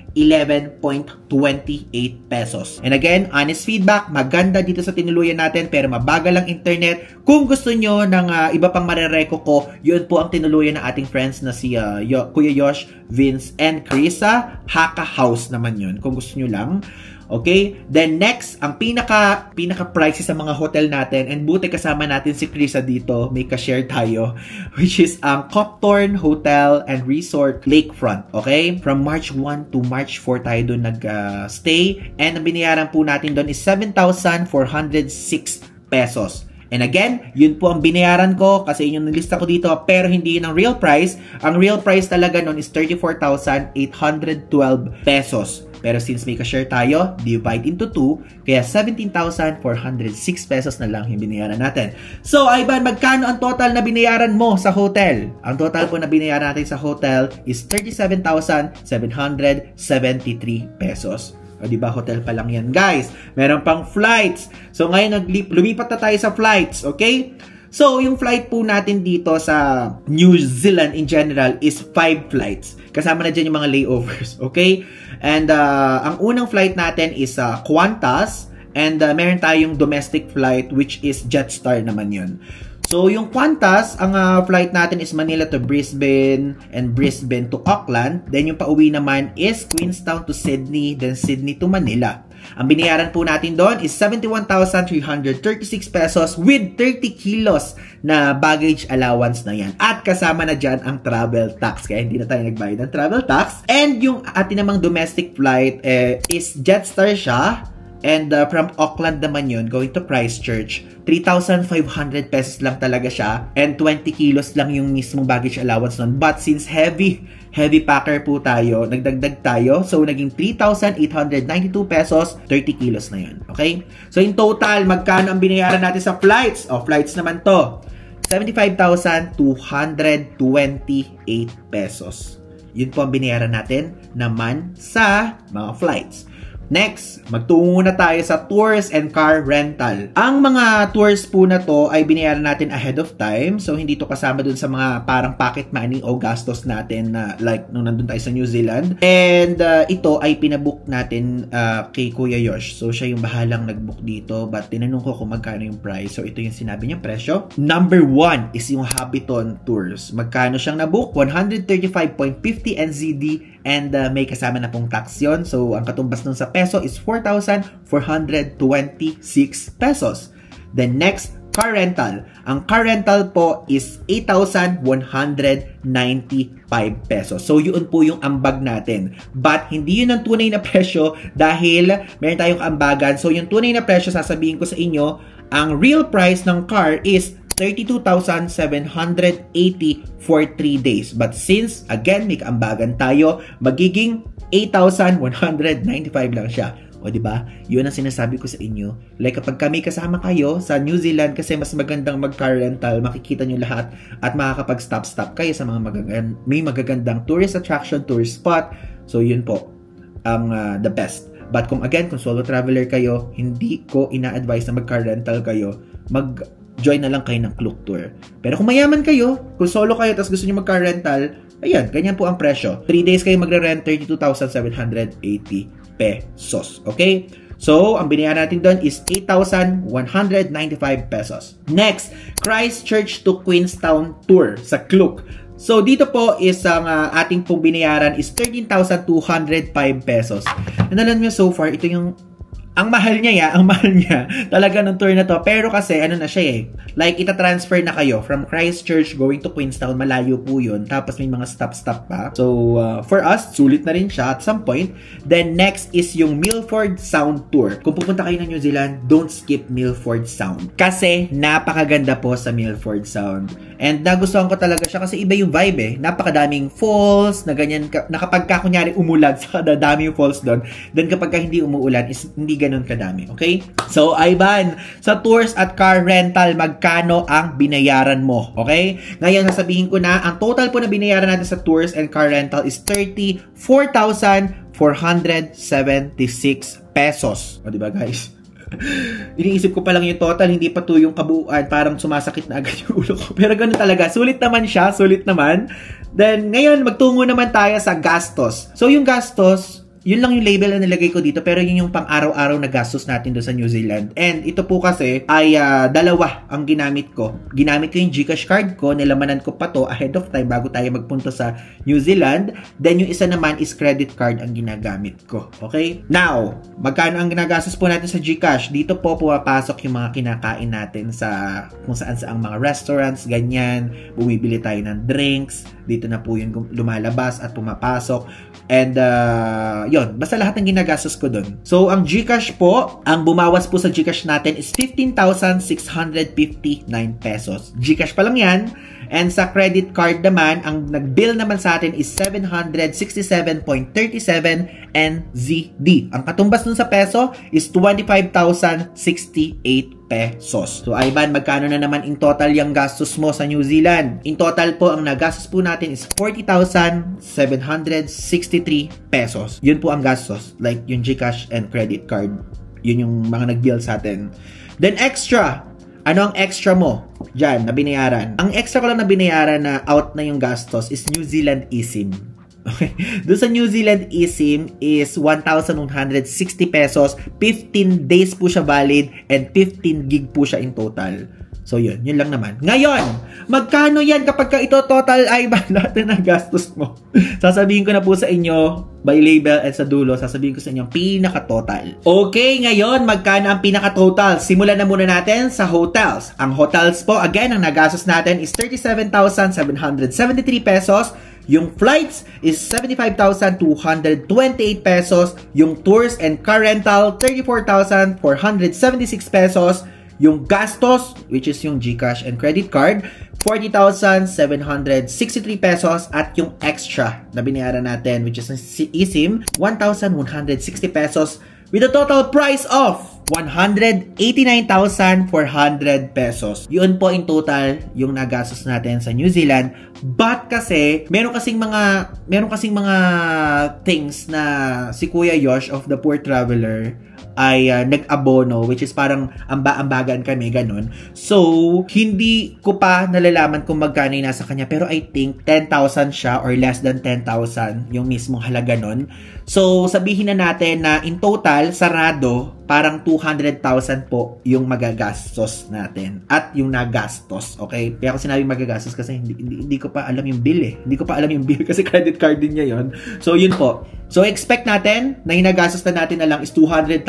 pesos. And again, honest feedback, maganda dito sa tinuluyan natin pero mabagal ang internet. Kung gusto nyo ng iba pang marereko ko, yun po ang tinuluyan ng ating friends na si Kuya Yosh, Vince, and Krisa. Haka House naman yun, kung gusto nyo lang. Okay? Then next, ang pinaka-pricey sa mga hotel natin, and buti kasama natin si Krisa dito, may ka-share tayo, which is ang Copthorne Hotel and Resort Lakefront. Okay? From March 1 to March 4 tayo doon nag-stay, and ang binayaran po natin doon is 7,406 pesos. And again, yun po ang binayaran ko kasi yun yung nilista ko dito, pero hindi yun ang real price. Ang real price talaga nun is 34,812 pesos. Pero since may ka-share tayo, divide into 2, kaya 17,406 pesos na lang yung binayaran natin. So, Ivan, magkano ang total na binayaran mo sa hotel? Ang total po na binayaran natin sa hotel is 37,773 pesos. O, diba, hotel pa lang yan, guys. Meron pang flights. So, ngayon, lumipat na tayo sa flights, okay? So, yung flight po natin dito sa New Zealand in general is 5 flights. Kasama na dyan yung mga layovers, okay? And ang unang flight natin is Qantas, and meron tayong domestic flight which is Jetstar naman yun. So, yung Qantas, ang flight natin is Manila to Brisbane and Brisbane to Auckland. Then, yung pauwi naman is Queenstown to Sydney, then Sydney to Manila. Ang binayaran po natin doon is 71,336 pesos with 30 kilos na baggage allowance na yan. At kasama na dyan ang travel tax. Kaya hindi na tayo nagbayad ng travel tax. And yung atin namang domestic flight is Jetstar siya. And from Auckland naman yun, going to Christchurch, 3,500 pesos lang talaga siya. And 20 kilos lang yung mismong baggage allowance nun. But since heavy packer po tayo, nagdagdag tayo. So, naging 3,892 pesos, 30 kilos na yun. Okay? So, in total, magkano ang binayaran natin sa flights? O, flights naman to. 75,228 pesos. Yun po ang binayaran natin naman sa mga flights. Next, magtungo na tayo sa tours and car rental. Ang mga tours po na to ay binayaran natin ahead of time. So, hindi to kasama dun sa mga parang pocket money o gastos natin na like nung nandun tayo sa New Zealand. And ito ay pinabook natin kay Kuya Yosh. So, siya yung bahalang nagbook dito. But tinanong ko kung magkano yung price. So, ito yung sinabi niyang presyo. Number 1 is yung Habiton Tours. Magkano siyang nabook? 135.50 NZD and may kasama na pong tax yun. So, ang katumbas nun sa peso is 4,426 pesos. Then next, car rental. Ang car rental po is 8,195 pesos. So, yun po yung ambag natin. But, hindi yun ang tunay na presyo dahil meron tayong ambagan. So, yung tunay na presyo, sasabihin ko sa inyo, ang real price ng car is 32,780 for 3 days. But since, again, may kaambagan tayo, magiging 8,195 lang siya. O, diba? Yun ang sinasabi ko sa inyo. Like, kapag kami kasama kayo sa New Zealand, kasi mas magandang mag-car rental, makikita nyo lahat at makakapag-stop-stop kayo sa mga may magagandang tourist attraction, tourist spot. So, yun po ang the best. But kung solo traveler kayo, hindi ko ina-advise na mag-car rental kayo. Join na lang kayo ng Klook Tour. Pero kung mayaman kayo, kung solo kayo tapos gusto niyo mag-car rental, ayan, ganyan po ang presyo. 3 days kayo magre-rent, 32,780 pesos. Okay? So, ang binayaran natin doon is 8,195 pesos. Next, Christchurch to Queenstown Tour sa Klook. So, dito po is ang ating pong binayaran is 13,205 pesos. And alam nyo, so far, ito yung ang mahal niya talaga ng tour na to. Pero kasi ano na siya eh, like ita-transfer na kayo from Christchurch going to Queenstown, malayo po yun, tapos may mga stop pa. So for us, sulit na rin siya at some point. Then next is yung Milford Sound Tour. Kung pupunta kayo ng New Zealand, don't skip Milford Sound kasi napakaganda po sa Milford Sound. And nagustuhan ko talaga siya kasi iba yung vibe eh. Napakadaming falls na ganyan, na kapag kunyari umulan, sa dami yung falls doon. Then kapag hindi umuulan, is hindi ganun kadami. Okay? So, Ivan, sa tours at car rental, magkano ang binayaran mo? Okay? Ngayon, nasabihin ko na, ang total po na binayaran natin sa tours and car rental is 34,476 pesos. O, diba guys? Iniisip ko pa lang yung total, hindi pa to yung kabuuan, parang sumasakit na agad yung ulo ko. Pero ganun talaga, sulit naman siya, sulit naman. Then, ngayon, magtungo naman tayo sa gastos. So, yung gastos, yun lang yung label na nilagay ko dito, pero yun yung pang-araw-araw na gastos natin doon sa New Zealand. And ito po kasi ay dalawa ang ginamit ko. Ginamit ko yung GCash card ko, nilamanan ko pa to ahead of time bago tayo magpunta sa New Zealand. Then yung isa naman is credit card ang ginagamit ko. Okay? Now, magkano ang ginagastos po natin sa GCash? Dito po pumapasok yung mga kinakain natin sa kung saan-saang mga restaurants, ganyan. Bumibili tayo ng drinks. Dito na po yung lumalabas at pumapasok. And yon, basta lahat ng ginagastos ko dun. So, ang GCash po, ang bumawas po sa GCash natin is 15,659 pesos. GCash pa lang yan. And sa credit card naman, ang nag-bill naman sa atin is 767.37 NZD. Ang katumbas nun sa peso is 25,068 pesos. So, Ivan, magkano na naman in total yung gastos mo sa New Zealand? In total po, ang nagastos po natin is 40,763 pesos. Yun po ang gastos. Like, yung GCash and credit card. Yun yung mga nag-bill sa atin. Then, extra. Ano ang extra mo dyan na binayaran? Ang extra ko lang na binayaran na out na yung gastos is New Zealand eSIM. Okay. Doon sa New Zealand eSIM is 1,160 pesos. 15 days po siya valid and 15 gig po siya in total. So, yun lang naman. Ngayon, magkano yan kapag ka ito total ay ba natin ang gastos mo? Sasabihin ko na po sa inyo by label at sa dulo, sasabihin ko sa inyo pinaka-total. Okay, ngayon, magkano ang pinaka-total? Simulan na muna natin sa hotels. Ang hotels po, again, ang nagastos natin is 37,773 pesos. Yung flights is 75,228 pesos. Yung tours and car rental, 34,476 pesos. Yung gastos, which is yung GCash and credit card, 40,763 pesos. At yung extra na binayaran natin, which is eSIM, 1,160 pesos. With a total price of 189,400 pesos. Yun po in total yung nagastos natin sa New Zealand. But kasi, meron kasing mga things na si Kuya Yosh of the Poor Traveler ay nag-abono, which is parang amba-ambagan kami, ganun. So, hindi ko pa nalalaman kung magkano yung nasa kanya, pero I think 10,000 siya or less than 10,000 yung mismong halaga nun. So, sabihin na natin na in total, sarado, parang 200,000 po yung magagastos natin at yung nagastos, okay? Kaya ako sinabi magagastos kasi hindi ko pa alam yung bill eh. Hindi ko pa alam yung bill kasi credit card din niya yon. So, yun po. So, expect natin na yung nagastos na natin na lang is 200,000,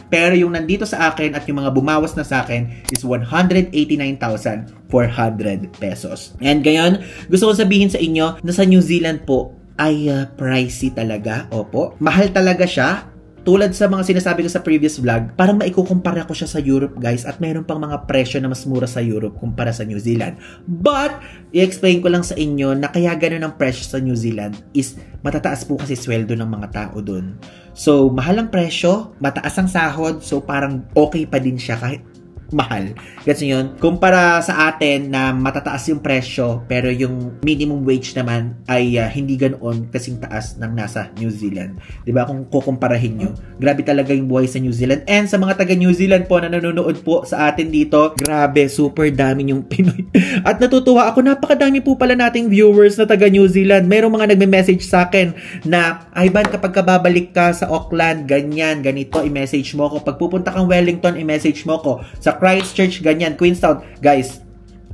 pero yung nandito sa akin at yung mga bumawas na sa akin is 189,400 pesos. And ngayon, gusto ko sabihin sa inyo na sa New Zealand po ay pricey talaga. Opo. Mahal talaga siya. Tulad sa mga sinasabi ko sa previous vlog, parang maikukumpara ko siya sa Europe, guys, at meron pang mga presyo na mas mura sa Europe kumpara sa New Zealand. But, i-explain ko lang sa inyo na kaya ganun ang presyo sa New Zealand is matataas po kasi sweldo ng mga tao dun. So, mahal ang presyo, mataas ang sahod, so parang okay pa din siya kahit mahal. Kasi yun, kumpara sa atin na matataas yung presyo pero yung minimum wage naman ay hindi ganoon kasing taas ng nasa New Zealand. 'Di ba? Kung kukumparahin nyo, grabe talaga yung buhay sa New Zealand. And sa mga taga New Zealand po na nanonood po sa atin dito, grabe, super dami yung Pinoy. At natutuwa ako, napakadami po pala nating viewers na taga New Zealand. Merong mga nagme-message sa akin na, Ivan, kapag babalik ka sa Auckland, ganyan, ganito, i-message mo ko. Pag pupunta kang Wellington, i-message mo ko. Sa Christchurch, ganyan, Queenstown. Guys,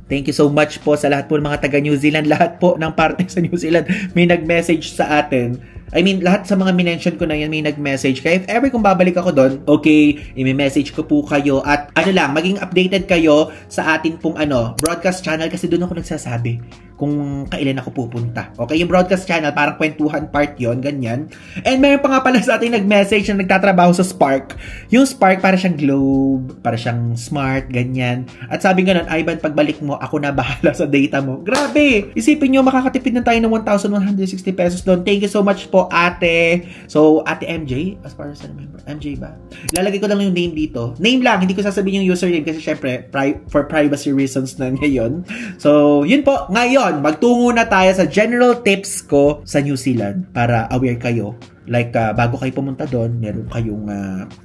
thank you so much po sa lahat po ng mga taga New Zealand. Lahat po ng parte sa New Zealand may nag-message sa atin. I mean, lahat sa mga minention ko na yan may nag-message. Kaya if ever kung babalik ako doon, okay, i-message ko po kayo. At ano lang, maging updated kayo sa atin pong broadcast channel kasi doon ako nagsasabi kung kailan ako pupunta. Okay, yung broadcast channel, parang kwentuhan part yon, ganyan. And meron pa nga pala sa atin nag-message na nagtatrabaho sa Spark. Yung Spark, para siyang globe, para siyang smart, ganyan. At sabi nga nun, Ivan, pagbalik mo, ako na bahala sa data mo. Grabe! Isipin nyo, makakatipid na tayo ng 1,160 pesos doon. Thank you so much po, ate. So, ate MJ, as far as I remember, MJ ba? Ilalagay ko lang yung name dito. Name lang, hindi ko sasabihin yung username kasi syempre, for privacy reasons na ngayon. So, yun po, ngayon, magtungo na tayo sa general tips ko sa New Zealand para aware kayo. Like, bago kayo pumunta doon, meron kayong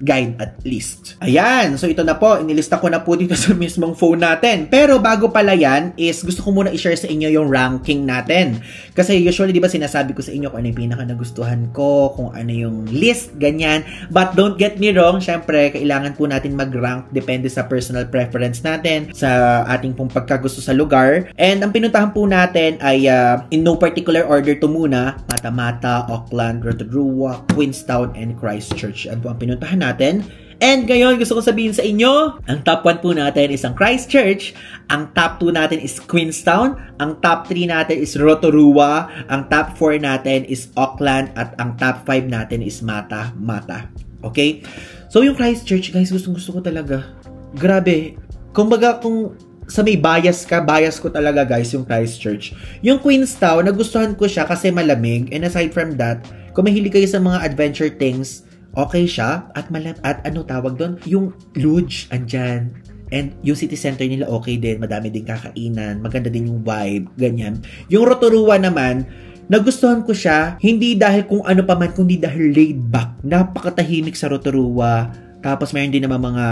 guide at least. Ayan. So, ito na po. Inilista ko na po dito sa mismong phone natin. Pero, bago pala yan, is gusto ko muna i-share sa inyo yung ranking natin. Kasi, usually, di ba, sinasabi ko sa inyo kung ano yung pinaka nagustuhan ko, kung ano yung list, ganyan. But, don't get me wrong. Syempre, kailangan po natin mag-rank. Depende sa personal preference natin, sa ating pong pagkagusto sa lugar. And, ang pinuntahan po natin ay, in no particular order to muna, Mata-Mata, Auckland, Rotorua, Queenstown, and Christchurch. Ano po ang pinuntahan natin? And ngayon, gusto ko sabihin sa inyo, ang top 1 po natin is ang Christchurch, ang top 2 natin is Queenstown, ang top 3 natin is Rotorua, ang top 4 natin is Auckland, at ang top 5 natin is Mata-Mata. Okay? So, yung Christchurch, guys, gusto ko talaga. Grabe. Kumbaga, kung sa may bias ko talaga, guys, yung Christchurch. Yung Queenstown, nagustuhan ko siya kasi malamig. And aside from that, kung mahilig kayo sa mga adventure things, okay siya. At ano tawag doon? Yung Luge, andyan. And yung city center nila okay din. Madami din kakainan. Maganda din yung vibe. Ganyan. Yung Rotorua naman, nagustuhan ko siya. Hindi dahil kung ano pa man, kundi dahil laid back. Napakatahimik sa Rotorua. Tapos mayroon din naman mga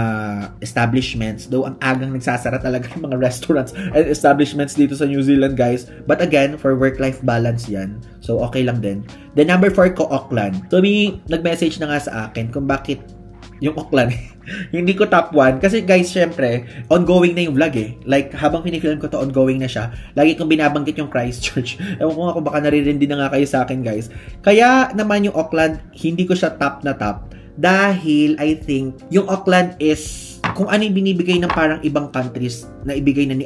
establishments. Though ang agang nagsasara talaga yung mga restaurants and establishments dito sa New Zealand, guys. But again, for work-life balance yan. So okay lang din. Then number 4 ko, Auckland. So may nag-message na nga sa akin kung bakit yung Auckland. Hindi ko top 1. Kasi guys, syempre, ongoing na yung vlog eh. Like, habang pinifilm ko to, ongoing na siya. Lagi kong binabanggit yung Christchurch. Ewan ko nga kung baka naririndi na nga kayo sa akin, guys. Kaya naman yung Auckland, hindi ko siya top na top. Dahil, I think, yung Auckland is, kung ano yung binibigay ng parang ibang countries na ibigay na ni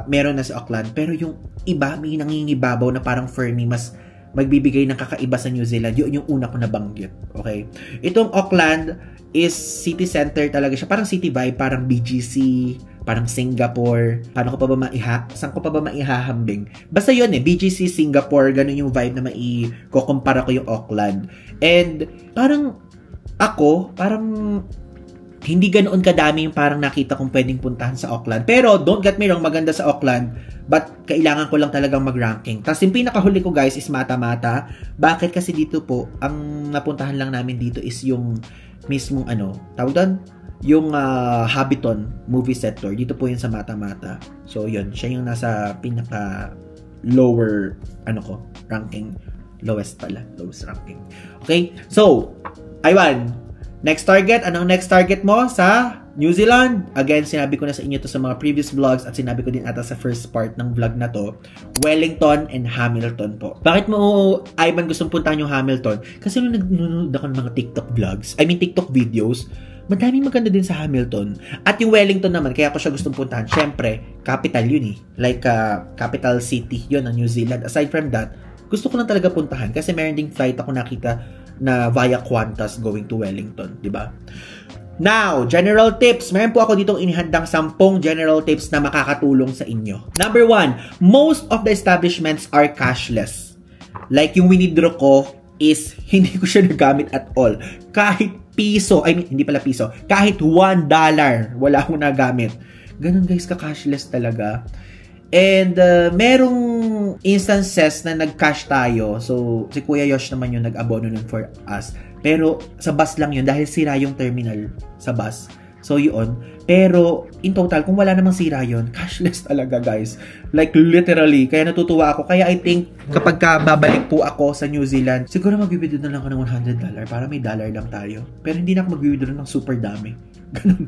meron na si Auckland. Pero yung iba, may nangingibabaw na parang for me, mas magbibigay ng kakaiba sa New Zealand. Yun yung una ko nabanggit. Okay? Itong Auckland is city center talaga siya. Parang city vibe, parang BGC, parang Singapore. Saan ko pa ba maihahambing? Basta yun eh, BGC, Singapore, ganun yung vibe na maikukumpara ko yung Auckland. And parang hindi ganoon kadami yung parang nakita kong pwedeng puntahan sa Auckland. Pero, don't get me wrong, maganda sa Auckland, but kailangan ko lang talagang mag-ranking. Tapos, yung pinakahuli ko, guys, is Mata-Mata. Bakit? Kasi dito po, ang napuntahan lang namin dito is yung mismong, tawag doon? Yung Hobbiton movie set tour. Dito po yun sa Mata-Mata. So, yun. Siya yung nasa pinaka-lower, ranking. Lowest ranking. Okay? So, Iwan, next target, anong next target mo sa New Zealand? Again, sinabi ko na sa inyo to sa mga previous vlogs at sinabi ko din ata sa first part ng vlog na to, Wellington and Hamilton po. Bakit mo, Ivan, gustong puntahan yung Hamilton? Kasi nung nanonood ako ng mga TikTok videos, madaming maganda din sa Hamilton. At yung Wellington naman, kaya ko siya gustong puntahan. Siyempre, capital yun eh. Like, capital city yun ng New Zealand. Aside from that, gusto ko lang talaga puntahan kasi meron ding flight ako nakita na via Qantas going to Wellington, di ba? Now, general tips. Meron po ako ditong inihandang 10 general tips na makakatulong sa inyo. Number 1, most of the establishments are cashless. Like yung winidraw ko is hindi ko siya nagamit at all. Kahit piso, hindi pala piso, kahit $1, wala akong nagamit. Ganun guys, ka-cashless talaga. And merong instances na nag-cash tayo. So, si Kuya Yosh naman yung nag-abono nun for us. Pero, sa bus lang yun dahil sira yung terminal sa bus. So, yun. Pero, in total, kung wala namang sira yun, cashless talaga, guys. Like, literally. Kaya natutuwa ako. Kaya I think, kapag babalik po ako sa New Zealand, siguro mag-withdraw na lang ako ng $100 para may dollar lang tayo. Pero hindi na ako mag-withdraw ng super dami. Ganun.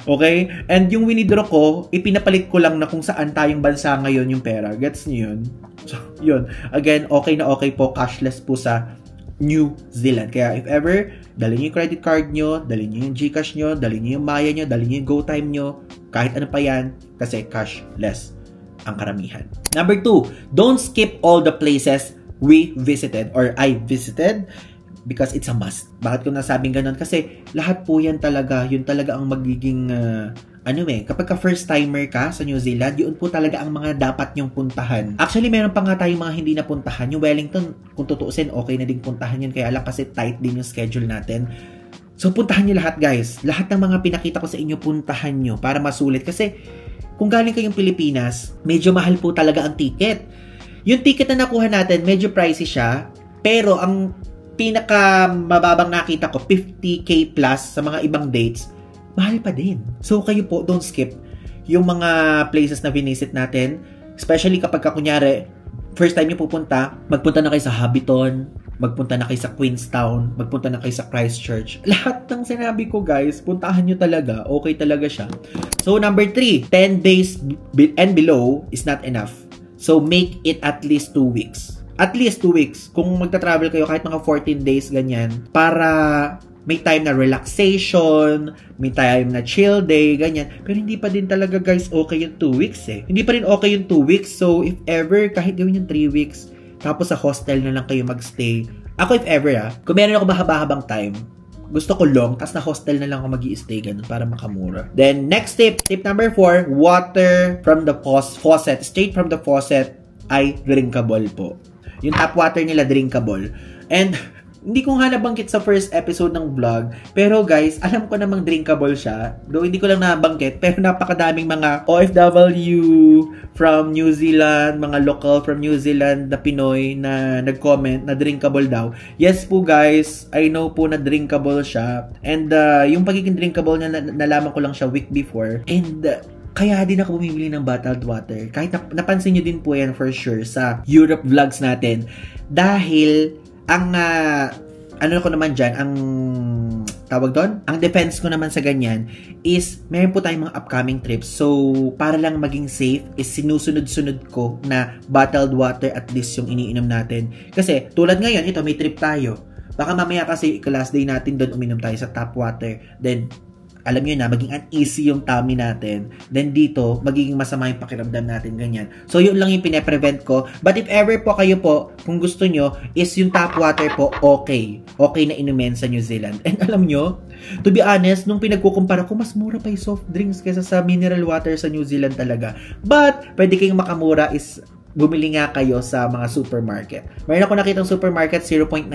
Okay? And yung winidraw ko, ipinapalit ko lang na kung saan tayong bansa ngayon yung pera. Gets niyo yun? So, yun. Again, okay na okay po. Cashless po sa New Zealand. Kaya if ever, dalhin niyo yung credit card nyo, dalhin niyo yung GCash nyo, dalhin niyo yung Maya nyo, dalhin niyo yung GoTime nyo, kahit ano pa yan, kasi cashless ang karamihan. Number 2, don't skip all the places we visited or I visited. Because it's a must. Bakit ko nasabing ganun? Kasi lahat po yan talaga, yun talaga ang magiging, kapag ka first timer ka sa New Zealand, yun po talaga ang mga dapat nyong puntahan. Actually, meron pa nga tayong mga hindi na puntahan. Yung Wellington, kung tutuusin, okay na din puntahan yun. Kaya lang kasi tight din yung schedule natin. So, puntahan nyo lahat, guys. Lahat ng mga pinakita ko sa inyo, puntahan nyo para masulit. Kasi, kung galing kayong Pilipinas, medyo mahal po talaga ang ticket. Yung ticket na nakuha natin, medyo pricey siya. Pero, ang pinaka mababang nakita ko, 50k plus sa mga ibang dates, mahal pa din. So, kayo po, don't skip yung mga places na visit natin. Especially kapag kunyari, first time nyo pupunta, magpunta na kayo sa Hobbiton, magpunta na kayo sa Queenstown, magpunta na kayo sa Christchurch. Lahat ng sinabi ko, guys, puntahan nyo talaga. Okay talaga siya. So, number 3, 10 days and below is not enough. So, make it at least 2 weeks. At least 2 weeks. Kung magta-travel kayo kahit mga 14 days, ganyan, para may time na relaxation, may time na chill day, ganyan. Pero hindi pa din talaga, guys, okay yung 2 weeks eh. Hindi pa rin okay yung 2 weeks. So, if ever, kahit gawin yung 3 weeks, tapos sa hostel na lang kayo magstay. Ako, if ever, kung meron ako mahaba-habang time, gusto ko long, tapos na hostel na lang ako mag-i-stay, ganun, para makamura. Then, next tip number 4, water from the faucet. Straight from the faucet ay drinkable po. Yung tap water nila drinkable. And hindi ko nga nabanggit sa first episode ng vlog, pero guys, alam ko namang drinkable siya. Though hindi ko lang nabanggit, pero napakadaming mga OFW from New Zealand, mga local from New Zealand na Pinoy na nag-comment na drinkable daw. Yes po guys, I know po na drinkable siya. And yung pagiging drinkable niya, nalaman ko lang siya week before. And kaya din ako bumibili ng bottled water. Kahit napansin nyo din po yan for sure sa Europe vlogs natin. Dahil, ang, ano ko naman dyan, ang tawag doon? Ang defense ko naman sa ganyan is, meron po tayong mga upcoming trips. So, para lang maging safe, is sinusunod-sunod ko na bottled water at least yung iniinom natin. Kasi, tulad ngayon, ito, may trip tayo. Baka mamaya kasi, last day natin doon, uminom tayo sa tap water. Then, alam nyo na, maging uneasy yung tummy natin. Then dito, magiging masama yung pakiramdam natin, ganyan. So, yun lang yung pine-prevent ko. But if ever po kayo po, kung gusto nyo, is yung tap water po, okay. Okay na inumin sa New Zealand. And alam nyo, to be honest, nung pinagkukumpara ko, mas mura pa yung soft drinks kaysa sa mineral water sa New Zealand talaga. But, pwede kayong makamura is bumili nga kayo sa mga supermarket. Mayroon ako nakitang supermarket, 0.99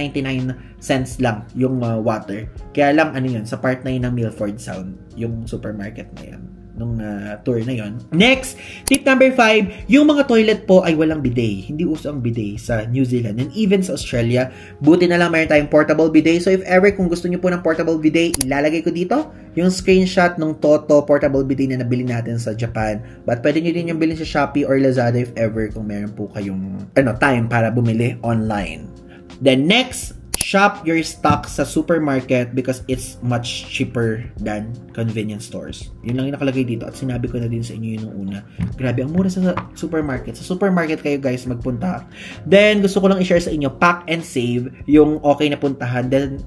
cents lang yung water. Kaya lang, ano yun, sa part na yun ng Milford Sound, yung supermarket na yun, nung tour na yun. Next, tip number 5, yung mga toilet po ay walang bidet. Hindi uso ang bidet sa New Zealand and even sa Australia. Buti na lang mayroon tayong portable bidet. So if ever kung gusto nyo po ng portable bidet, ilalagay ko dito yung screenshot ng Toto portable bidet na nabili natin sa Japan. But pwede nyo din yung bilhin sa Shopee or Lazada if ever kung meron po kayong time para bumili online. Then next, shop your stock sa supermarket because it's much cheaper than convenience stores. Yun lang yung nakalagay dito at sinabi ko na din sa inyo yun nung una. Grabe, ang mura sa supermarket. Sa supermarket kayo guys magpunta. Then, gusto ko lang i-share sa inyo, Pack and Save, yung okay na puntahan. Then,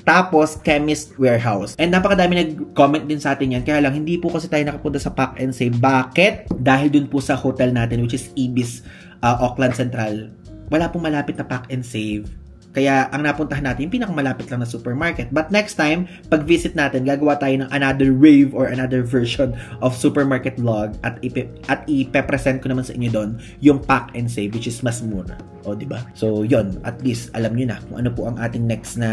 tapos, Chemist Warehouse. And napakadami nag-comment din sa atin yan. Kaya lang, hindi po kasi tayo nakapunta sa Pack and Save. Bakit? Dahil dun po sa hotel natin, which is Ibis, Auckland Central. Wala pong malapit na Pack and Save. Kaya, ang napuntahan natin, yung pinakamalapit lang na supermarket. But next time, pag-visit natin, gagawa tayo ng another wave or another version of supermarket vlog at ipe-present ko naman sa inyo doon yung Pack and Save, which is mas mura. O, diba? So, yon, at least, alam nyo na kung ano po ang ating next na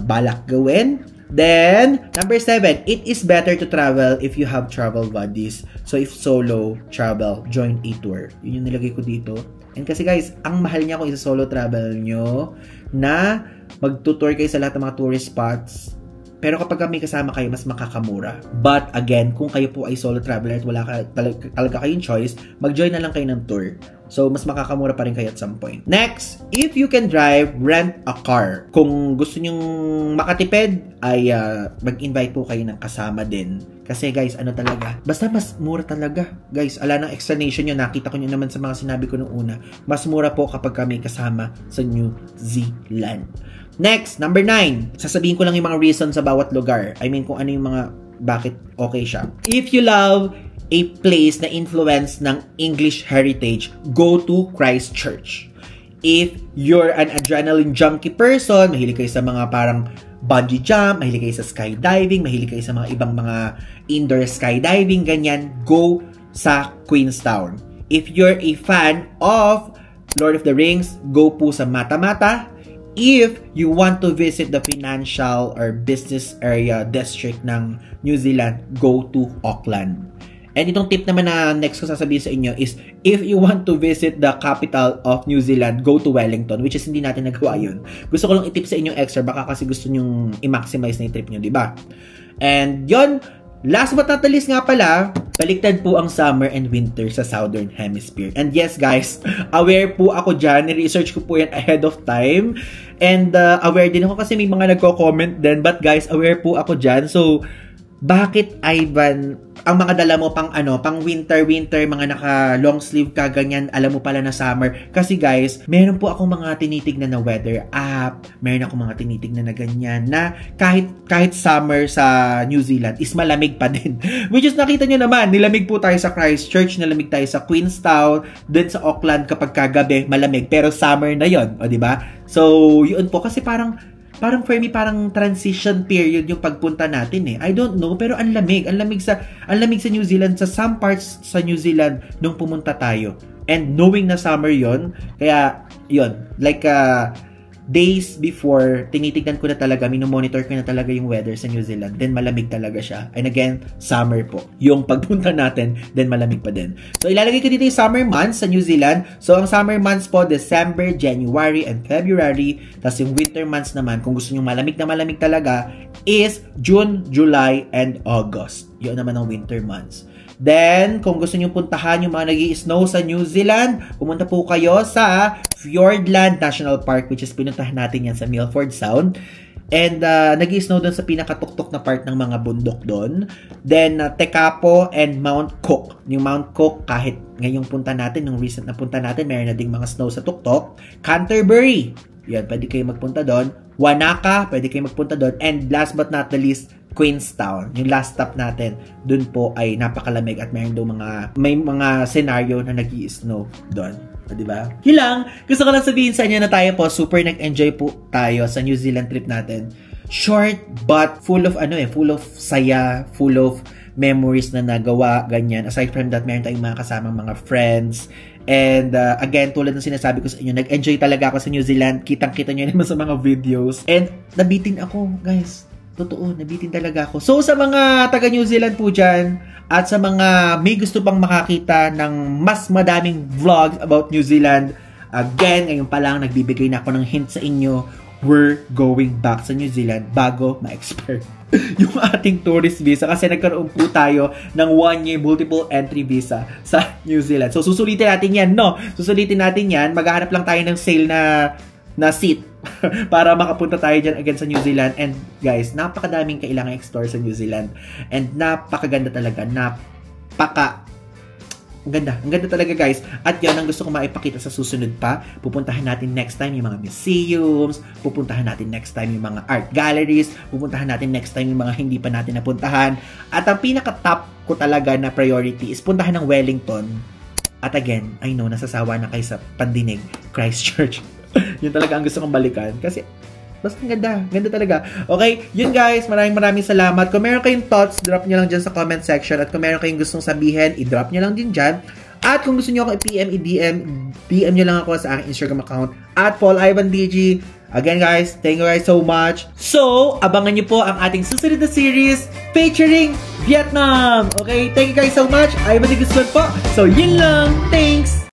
balak gawin. Then, number 7, it is better to travel if you have travel buddies. So, if solo travel, join a tour. Yun yung nilagay ko dito. And kasi guys, ang mahal niya kung isa-solo travel nyo na magtutour kayo sa lahat ng mga tourist spots. Pero kapag may kasama kayo, mas makakamura. But again, kung kayo po ay solo traveler at wala talaga kayong choice, mag-join na lang kayo ng tour. So, mas makakamura pa rin kayo at some point. Next, if you can drive, rent a car. Kung gusto nyong makatipid, ay mag-invite po kayo ng kasama din. Kasi guys, ano talaga? Basta mas mura talaga. Guys, ala ng explanation nyo, nakita ko nyo naman sa mga sinabi ko nung una. Mas mura po kapag kami kasama sa New Zealand. Next, number 9. Sasabihin ko lang yung mga reasons sa bawat lugar. I mean, kung ano yung mga bakit okay siya. If you love a place na influence ng English heritage, go to Christchurch. If you're an adrenaline junkie person, mahilig kayo sa mga parang bungee jump, mahilig kayo sa skydiving, mahilig kayo sa mga ibang mga indoor skydiving, ganyan, go sa Queenstown. If you're a fan of Lord of the Rings, go po sa Mata-Mata. If you want to visit the financial or business area district ng New Zealand, go to Auckland. And itong tip naman na next ko sasabihin sa inyo is, if you want to visit the capital of New Zealand, go to Wellington, which is hindi natin nagawa yun. Gusto ko lang itip sa inyo extra, baka kasi gusto nyong i-maximize na yung trip nyo, di ba? And yon, last but not the least nga pala, baliktad po ang summer and winter sa Southern Hemisphere. And yes guys, aware po ako dyan. Ni-research ko po yan ahead of time. And aware din ako kasi may mga nagko-comment din. But guys, aware po ako dyan. So, bakit Ivan, ang mga dala mo pang pang winter, mga naka long sleeve ka, ganyan, alam mo pala na summer. Kasi guys, meron po akong mga tinitignan na weather app, meron akong mga tinitignan na ganyan, na kahit summer sa New Zealand is malamig pa din. Which is nakita nyo naman, nilamig po tayo sa Christchurch, nilamig tayo sa Queenstown, then sa Auckland kapag kagabi, malamig. Pero summer na yon, o diba? So, yun po, kasi parang for me, parang transition period yung pagpunta natin eh. I don't know, pero ang lamig sa New Zealand, sa some parts sa New Zealand nung pumunta tayo. And knowing na summer yon, kaya yon, like days before, tinitignan ko na talaga, minomonitor ko na talaga yung weather sa New Zealand. Then malamig talaga siya. And again, summer po. Yung pagpunta natin, then malamig pa din. So ilalagay ko dito yung summer months sa New Zealand. So ang summer months po, December, January, and February. Tapos yung winter months naman, kung gusto nyo malamig na malamig talaga, is June, July, and August. Yun naman ang winter months. Then, kung gusto nyo puntahan yung mga nag-i-snow sa New Zealand, pumunta po kayo sa Fiordland National Park, which is pinuntahan natin yan sa Milford Sound. And nag-i-snow doon sa pinakatuktok na part ng mga bundok doon. Then, Tekapo and Mount Cook. Yung Mount Cook, kahit ngayong punta natin, nung recent na punta natin, meron na ding mga snow sa tuktok. Canterbury, yan, pwede kayo magpunta doon. Wanaka, pwede kayo magpunta doon. And last but not the least, Queenstown, yung last stop natin, dun po ay napakalamig at may mga scenario na nag-i-snow doon. Diba? Yun lang, gusto ko lang sabihin sa inyo na tayo po, super nag-enjoy po tayo sa New Zealand trip natin. Short but full of full of saya, full of memories na nagawa, ganyan. Aside from that, meron tayong mga kasamang mga friends And again, tulad ng sinasabi ko sa inyo, nag-enjoy talaga ako sa New Zealand. Kitang-kita nyo naman sa mga videos. And nabitin ako, guys. Totoo, nabitin talaga ako. So sa mga taga New Zealand po dyan, at sa mga may gusto pang makakita ng mas madaming vlogs about New Zealand, again, ngayon pa lang, nagbibigay na ako ng hint sa inyo, we're going back sa New Zealand bago ma-expire yung ating tourist visa kasi nagkaroon po tayo ng 1-year multiple entry visa sa New Zealand. So susulitin natin yan, no? Susulitin natin yan. Maghahanap lang tayo ng sale na seat para makapunta tayo dyan again sa New Zealand. And guys, napakadaming kailangan explore sa New Zealand. And napakaganda talaga. Ang ganda talaga guys. At yan ang gusto ko maipakita sa susunod pa. Pupuntahan natin next time yung mga museums, pupuntahan natin next time yung mga art galleries, pupuntahan natin next time yung mga hindi pa natin napuntahan. At ang pinaka-top ko talaga na priority is puntahan ng Wellington. At again, I know, nasasawa na kayo sa pandinig, Christchurch. Yun talaga ang gusto kong balikan. Kasi basta ganda talaga. Okay, yun guys, maraming salamat. Kung meron kayong thoughts, drop nyo lang dyan sa comment section. At kung meron kayong gustong sabihin, i-drop nyo lang din dyan. At kung gusto nyo ako i-PM, DM nyo lang ako sa aking Instagram account at PaulIvanDG. Again guys, thank you guys so much. So, abangan nyo po ang ating susunod na series featuring Vietnam. Okay, thank you guys so much. Ivan D. Guzman po. So, yun lang. Thanks!